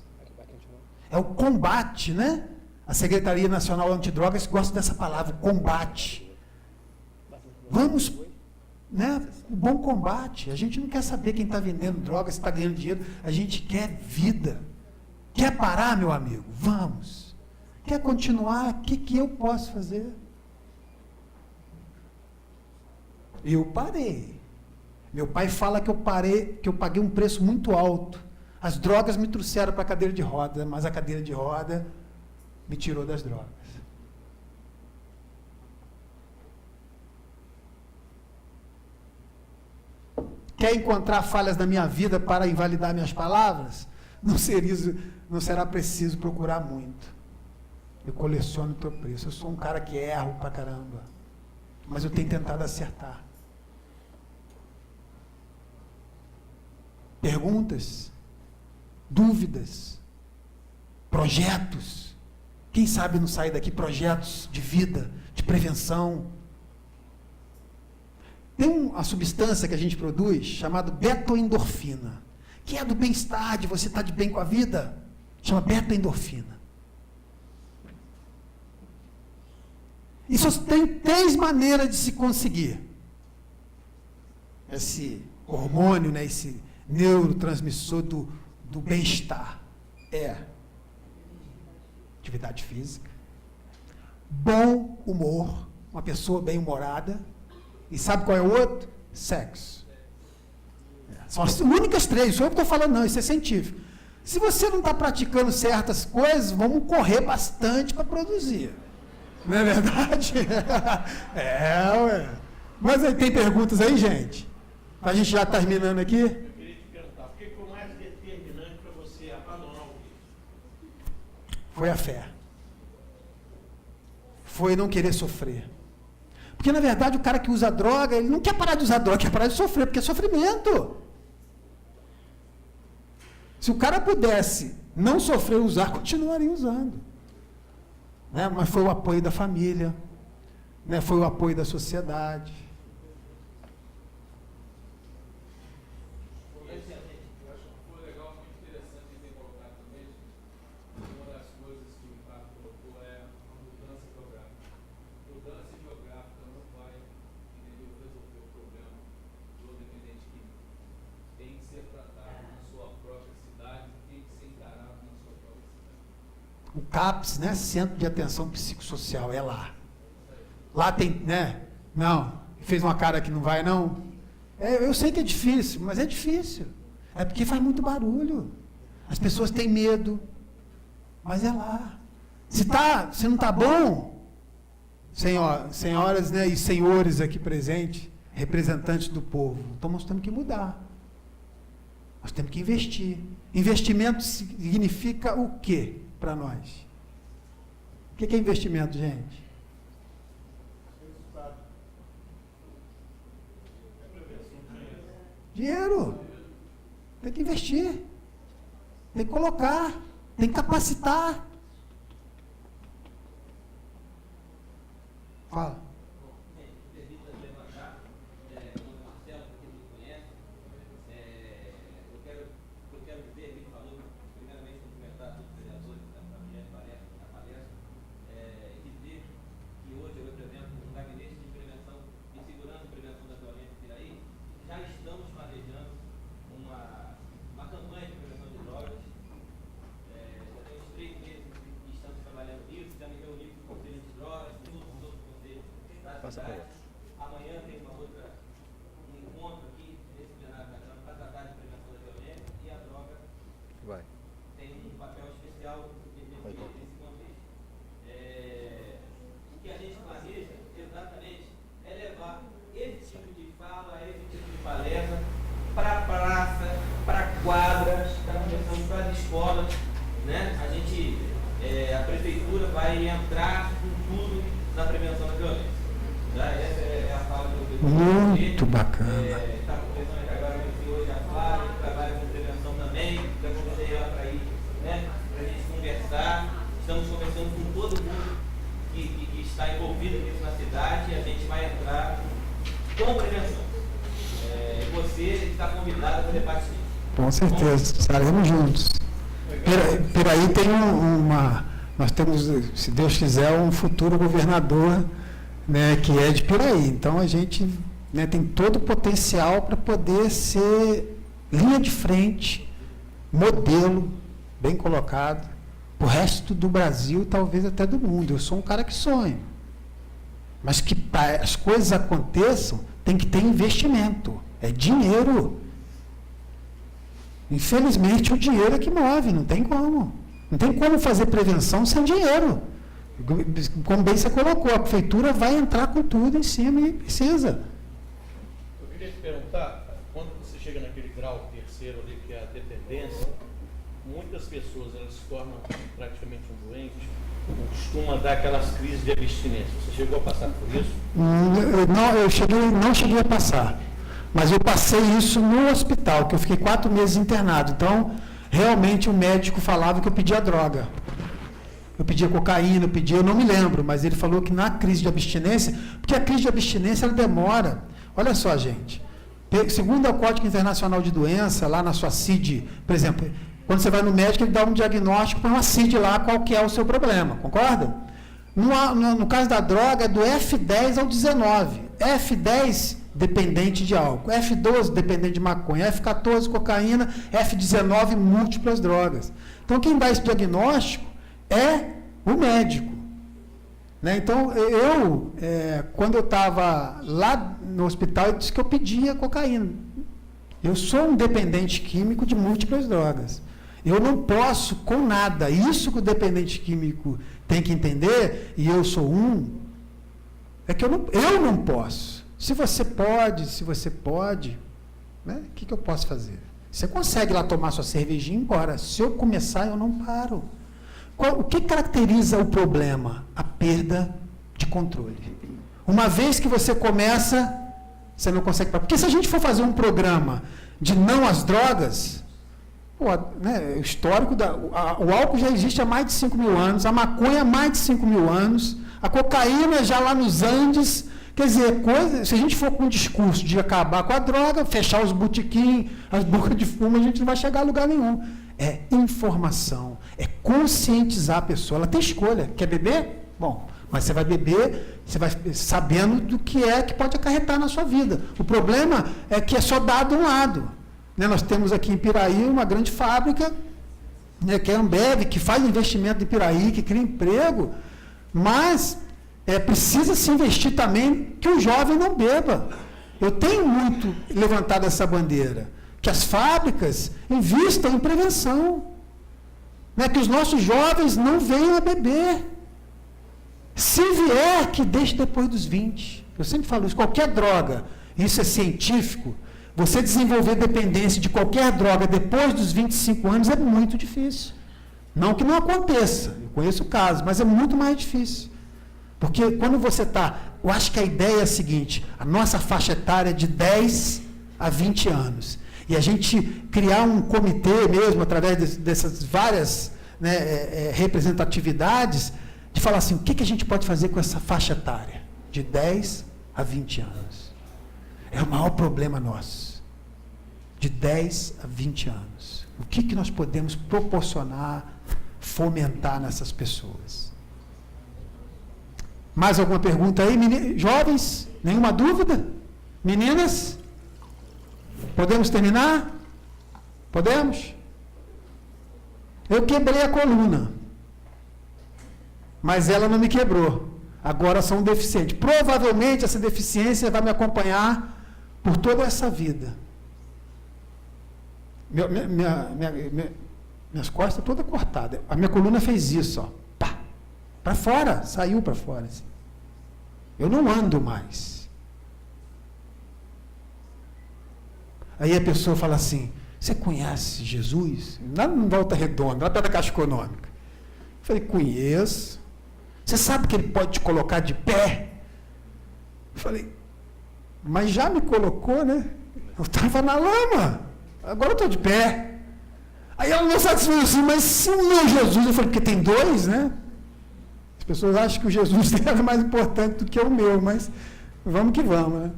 É o combate, né? A Secretaria Nacional Antidrogas gosta dessa palavra, combate. Vamos, né? O bom combate. A gente não quer saber quem está vendendo drogas, se está ganhando dinheiro. A gente quer vida. Quer parar, meu amigo? Vamos. Quer continuar? O que eu posso fazer? Eu parei. Meu pai fala que eu paguei um preço muito alto. As drogas me trouxeram para a cadeira de roda, mas a cadeira de roda me tirou das drogas. Quer encontrar falhas na minha vida para invalidar minhas palavras? Não será preciso procurar muito. Eu coleciono o teu preço. Eu sou um cara que erro pra caramba. Mas eu tenho tentado acertar. Perguntas, dúvidas, projetos. Quem sabe não sair daqui projetos de vida, de prevenção. Tem uma substância que a gente produz chamada beta-endorfina, que é do bem-estar, de você estar de bem com a vida. Chama beta-endorfina. E só tem 3 maneiras de se conseguir esse hormônio, né, esse neurotransmissor do bem-estar. Atividade física, bom humor, uma pessoa bem-humorada, e sabe qual é o outro? Sexo. São as únicas 3, sou eu que estou falando não, isso é científico. Se você não está praticando certas coisas, vamos correr bastante para produzir. Não é verdade? Ué. Mas aí tem perguntas aí, gente? A gente já está terminando aqui? Eu queria te perguntar, o que foi mais determinante para você abandonar o vício? Foi a fé. Foi não querer sofrer. Porque, na verdade, o cara que usa droga, ele não quer parar de usar droga, quer parar de sofrer, porque é sofrimento. Se o cara pudesse não sofrer e usar, continuaria usando. né? Mas foi o apoio da família, né? Foi o apoio da sociedade. O CAPS, né? Centro de Atenção Psicossocial, é lá. Lá tem, né? Não, fez uma cara que não vai, não. Eu sei que é difícil, mas é difícil. É porque faz muito barulho. As pessoas têm medo. Mas é lá. Se não está bom, senhoras, né, e senhores aqui presentes, representantes do povo, então nós temos que mudar. Nós temos que investir. Investimento significa o quê para nós? O que é investimento, gente? Dinheiro. Tem que investir. Tem que colocar. Tem que capacitar. Fala. Amanhã tem um encontro aqui nesse plenário da Câmara para tratar de prevenção da violência e a droga tem um papel especial nesse contexto. O que a gente planeja exatamente é levar esse tipo de fala, esse tipo de palestra para a praça, para quadras, para as escolas, né? A prefeitura vai entrar com tudo na prevenção da violência. Essa é a fala que eu muito bacana. Está conversando agora com hoje a Flávia, que trabalha com prevenção também, já convidei ela para ir, né, para a gente conversar. Estamos conversando com todo mundo que está envolvido nisso na cidade e a gente vai entrar com prevenção. Você está convidado para debater. Com certeza, estaremos juntos. Piraí tem nós temos, se Deus quiser, um futuro governador, né, que é de Piraí. Então a gente, né, tem todo o potencial para poder ser linha de frente, modelo, bem colocado, o resto do Brasil, talvez até do mundo. Eu sou um cara que sonho. Mas que para as coisas aconteçam, tem que ter investimento. É dinheiro. Infelizmente, o dinheiro é que move, não tem como. Não tem como fazer prevenção sem dinheiro. Como bem você colocou, a prefeitura vai entrar com tudo em cima e precisa. Eu queria te perguntar, quando você chega naquele grau terceiro ali, que é a dependência, muitas pessoas elas se tornam praticamente um doente, costuma dar aquelas crises de abstinência. Você chegou a passar por isso? Não cheguei a passar. Mas eu passei isso no hospital, que eu fiquei 4 meses internado. Então, realmente o médico falava que eu pedia droga. Eu pedia cocaína, eu não me lembro, mas ele falou que na crise de abstinência, porque a crise de abstinência ela demora. Olha só, gente. Segundo o Código Internacional de Doença, lá na sua CID, por exemplo, quando você vai no médico, ele dá um diagnóstico para uma CID lá, qual que é o seu problema, concorda? No caso da droga, é do F10 ao 19. F10, dependente de álcool. F12, dependente de maconha. F14, cocaína. F19, múltiplas drogas. Então, quem dá esse diagnóstico é o médico. Né? Então, quando eu estava lá no hospital, eu disse que eu pedia cocaína. Eu sou um dependente químico de múltiplas drogas. Eu não posso com nada. Isso que o dependente químico tem que entender, e eu sou é que eu não posso. Se você pode, né? O que eu posso fazer? Você consegue lá tomar sua cervejinha e ir embora. Se eu começar, eu não paro. O que caracteriza o problema? A perda de controle. Uma vez que você começa, você não consegue parar. Porque se a gente for fazer um programa de não às drogas, O histórico, o álcool já existe há mais de 5.000 anos, a maconha há mais de 5.000 anos, a cocaína já lá nos Andes. Quer dizer, se a gente for com um discurso de acabar com a droga, fechar os botequins, as bocas de fumo, a gente não vai chegar a lugar nenhum. É informação, é conscientizar a pessoa. Ela tem escolha. Quer beber? Bom, mas você vai beber, você vai sabendo do que pode acarretar na sua vida. O problema é que é só dado um lado. Nós temos aqui em Piraí uma grande fábrica, que é a Ambev, que faz investimento em Piraí, que cria emprego, mas precisa se investir também que o jovem não beba. Eu tenho muito levantado essa bandeira, que as fábricas invistam em prevenção, que os nossos jovens não venham a beber. Se vier, que deixe depois dos 20. Eu sempre falo isso, qualquer droga, isso é científico, você desenvolver dependência de qualquer droga depois dos 25 anos é muito difícil. Não que não aconteça, eu conheço casos, mas é muito mais difícil. Porque quando você eu acho que a ideia é a seguinte, a nossa faixa etária é de 10 a 20 anos. E a gente criar um comitê mesmo, através dessas várias representatividades, de falar assim, o que a gente pode fazer com essa faixa etária? De 10 a 20 anos. É o maior problema nosso. De 10 a 20 anos. O que nós podemos proporcionar, fomentar nessas pessoas? Mais alguma pergunta aí, jovens? Nenhuma dúvida? Meninas? Podemos terminar? Podemos? Eu quebrei a coluna, mas ela não me quebrou. Agora sou um deficiente. Provavelmente essa deficiência vai me acompanhar por toda essa vida. Minhas costas todas cortadas. A minha coluna fez isso, ó. Pá, para fora, saiu para fora. Assim. Eu não ando mais. Aí a pessoa fala assim, você conhece Jesus? Lá em Volta Redonda, lá perto da Caixa Econômica. Eu falei, conheço. Você sabe que ele pode te colocar de pé? Eu falei, mas já me colocou, né? Eu estava na lama. Agora eu estou de pé. Aí ela não satisfez assim, mas se o meu Jesus, eu falei, porque tem dois, né? As pessoas acham que o Jesus dela é mais importante do que o meu, mas vamos que vamos, né?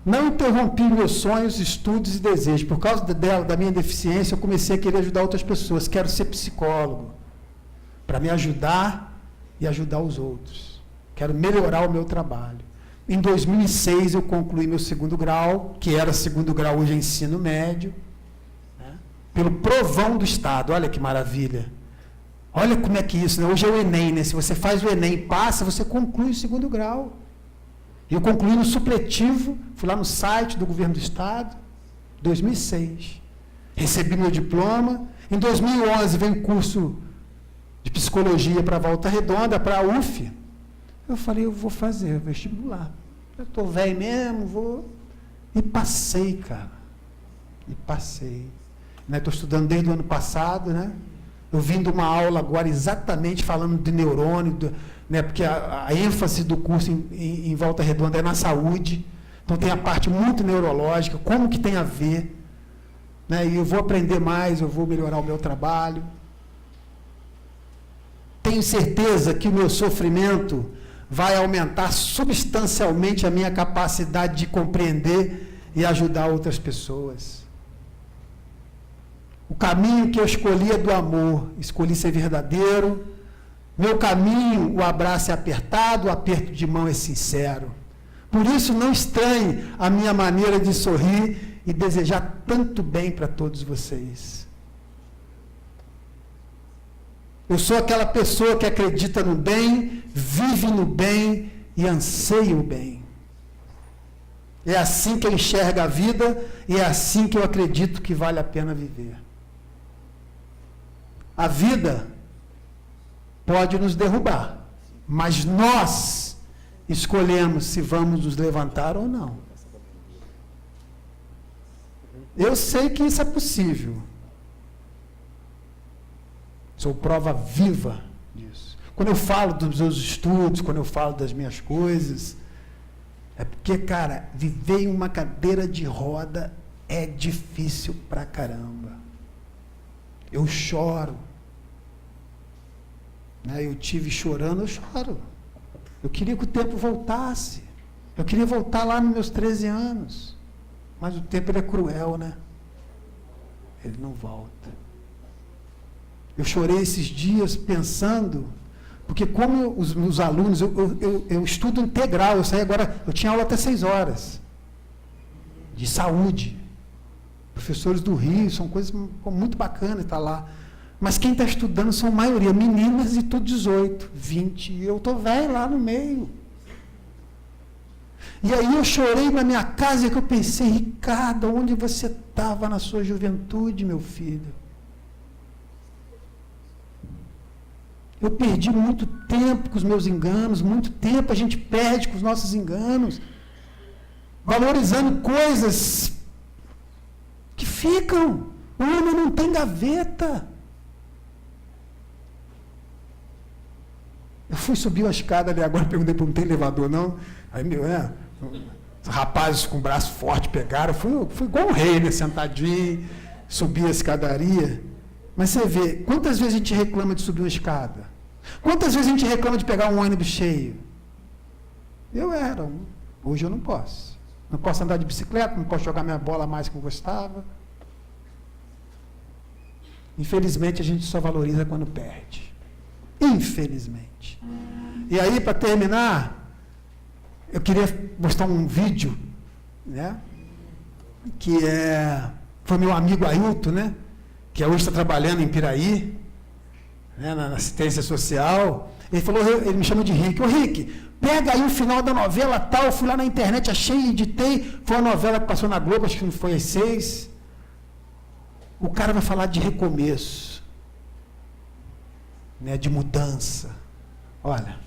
Não interrompi meus sonhos, estudos e desejos. Por causa da minha deficiência, eu comecei a querer ajudar outras pessoas. Quero ser psicólogo, para me ajudar e ajudar os outros. Quero melhorar o meu trabalho. Em 2006, eu concluí meu 2º grau, que era 2º grau, hoje é ensino médio, pelo provão do Estado. Olha que maravilha. Olha como é que isso, né? Hoje é o Enem, né? Se você faz o Enem e passa, você conclui o 2º grau. Eu concluí no supletivo, fui lá no site do governo do Estado, 2006. Recebi meu diploma. Em 2011, veio um curso de psicologia para Volta Redonda, para a UF. Eu falei, eu vou fazer vestibular. Eu estou velho mesmo, vou. E passei, cara. E passei. Estou estudando desde o ano passado, né? Eu vim de uma aula agora exatamente falando de neurônio, porque a ênfase do curso em Volta Redonda é na saúde. Então tem a parte muito neurológica, como que tem a ver. E eu vou aprender mais, eu vou melhorar o meu trabalho. Tenho certeza que o meu sofrimento vai aumentar substancialmente a minha capacidade de compreender e ajudar outras pessoas. O caminho que eu escolhi é do amor, escolhi ser verdadeiro. Meu caminho, o abraço é apertado, o aperto de mão é sincero. Por isso, não estranhe a minha maneira de sorrir e desejar tanto bem para todos vocês. Eu sou aquela pessoa que acredita no bem, vive no bem e anseia o bem. É assim que eu enxergo a vida e é assim que eu acredito que vale a pena viver. A vida pode nos derrubar, mas nós escolhemos se vamos nos levantar ou não. Eu sei que isso é possível. Sou prova viva disso. Quando eu falo dos meus estudos, quando eu falo das minhas coisas, é porque, cara, viver em uma cadeira de roda é difícil pra caramba. Eu choro. Né? Eu tive chorando, eu choro. Eu queria que o tempo voltasse. Eu queria voltar lá nos meus 13 anos. Mas o tempo ele é cruel, né? Ele não volta. Eu chorei esses dias pensando, porque como os meus alunos, eu estudo integral, eu saí agora, eu tinha aula até 6 horas, de saúde. Professores do Rio, são coisas muito bacanas estar lá. Mas quem está estudando são a maioria, meninas e tudo 18, 20, e eu estou velho lá no meio. E aí eu chorei na minha casa e eu pensei, Ricardo, onde você estava na sua juventude, meu filho? Eu perdi muito tempo com os meus enganos, muito tempo a gente perde com os nossos enganos, valorizando coisas que ficam. O homem não tem gaveta. Eu fui subir uma escada ali agora, perguntei para não tem elevador não. Aí, os rapazes com o braço forte pegaram, fui igual um rei, né, sentadinho, subi a escadaria. Mas você vê, quantas vezes a gente reclama de subir uma escada? Quantas vezes a gente reclama de pegar um ônibus cheio? Eu era um. Hoje eu não posso. Não posso andar de bicicleta, não posso jogar minha bola mais como eu gostava. Infelizmente, a gente só valoriza quando perde. Infelizmente. E aí, para terminar, eu queria mostrar um vídeo, né? Que foi meu amigo Ailton, né? Que hoje está trabalhando em Piraí, né? Na assistência social. Ele falou, ele me chama de Rick. Ô Rick, pega aí o final da novela tal. Eu fui lá na internet, achei, editei. Foi uma novela que passou na Globo, acho que não foi às 6. O cara vai falar de recomeço, né? De mudança. Olha.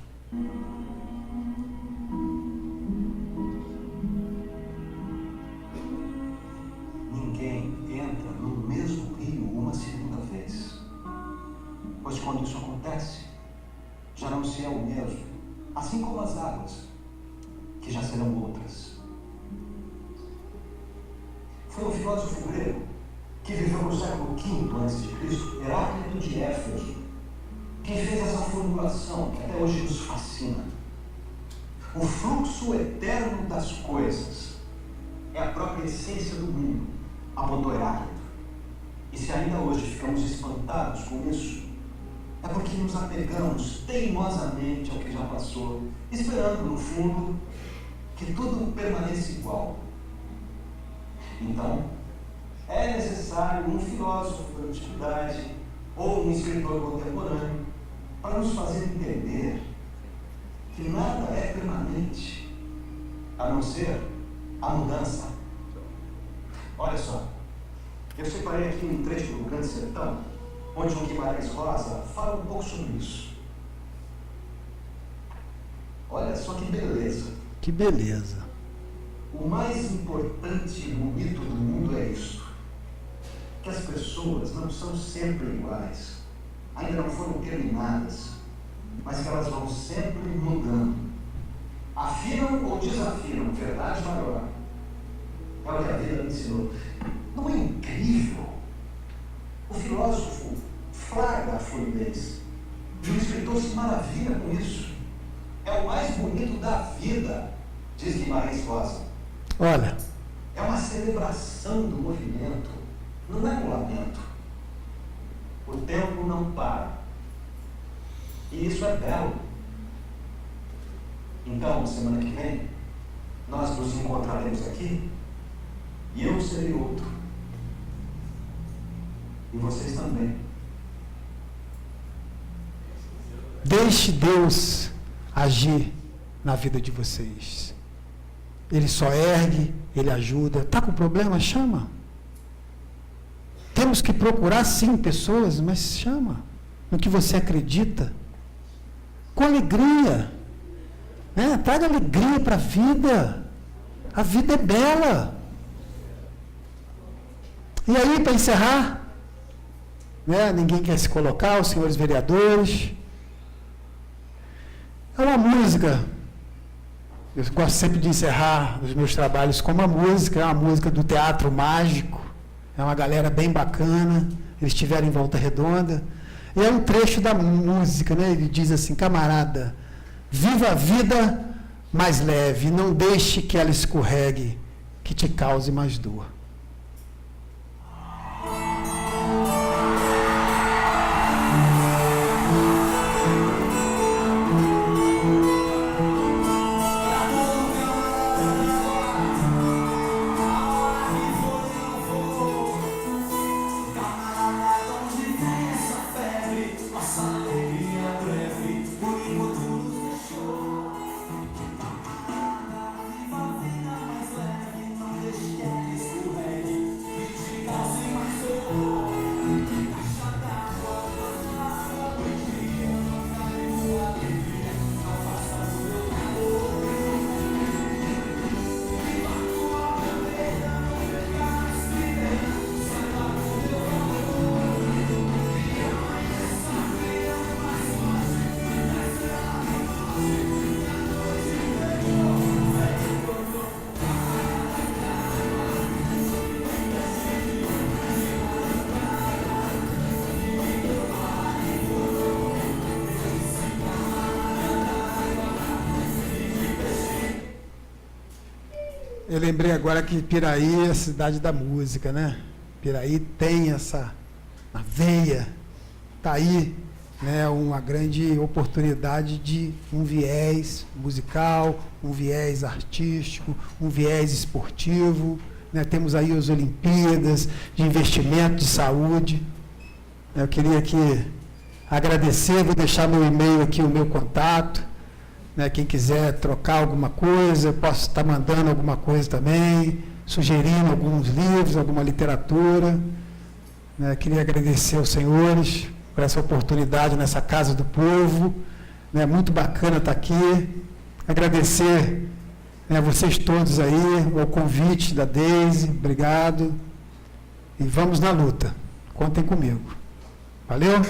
Ninguém entra no mesmo rio uma segunda vez. Pois quando isso acontece, já não se é o mesmo, assim como as águas, que já serão outras. Foi um filósofo grego que viveu no século V a.C., Heráclito de Éfeso, quem fez essa formulação que até hoje nos fascina. O fluxo eterno das coisas é a própria essência do mundo, apontou Heráclito. E se ainda hoje ficamos espantados com isso, é porque nos apegamos teimosamente ao que já passou, esperando, no fundo, que tudo permaneça igual. Então, é necessário um filósofo da antiguidade ou um escritor contemporâneo para nos fazer entender que nada é permanente, a não ser a mudança. Olha só, eu separei aqui um trecho do Grande Sertão, onde o Guimarães Rosa fala um pouco sobre isso. Olha só que beleza. Que beleza. O mais importante no mito do mundo é isso: que as pessoas não são sempre iguais, ainda não foram terminadas, mas que elas vão sempre mudando. Afinam ou desafinam, verdade maior. É o que a vida me ensinou. Não é incrível? O filósofo flagra a fluidez. E o escritor se maravilha com isso. É o mais bonito da vida, diz Guimarães Rosa. Olha. É uma celebração do movimento, não é um lamento. O tempo não para. E isso é belo. Então, semana que vem, nós nos encontraremos aqui e eu serei outro. E vocês também. Deixe Deus agir na vida de vocês. Ele só ergue, Ele ajuda. Está com problema? Chama. Temos que procurar sim pessoas, mas chama. No que você acredita. Com alegria. Né? Traga alegria para a vida. A vida é bela. E aí, para encerrar, né? Ninguém quer se colocar, os senhores vereadores. É uma música Eu gosto sempre de encerrar os meus trabalhos com uma música, é uma música do Teatro Mágico, é uma galera bem bacana, eles estiveram em Volta Redonda, e é um trecho da música, né? Ele diz assim: camarada, viva a vida mais leve, não deixe que ela escorregue, que te cause mais dor. Eu lembrei agora que Piraí é a cidade da música, né? Piraí tem essa na veia, está aí, né, uma grande oportunidade de um viés musical, um viés artístico, um viés esportivo, né? Temos aí as Olimpíadas, de investimento de saúde. Eu queria aqui agradecer, vou deixar meu e-mail aqui, o meu contato. Né, quem quiser trocar alguma coisa, eu posso estar mandando alguma coisa também, sugerindo alguns livros, alguma literatura. Né, queria agradecer aos senhores por essa oportunidade nessa Casa do Povo. Né, muito bacana estar aqui. Agradecer, né, a vocês todos aí, o convite da Deise, obrigado. E vamos na luta. Contem comigo. Valeu?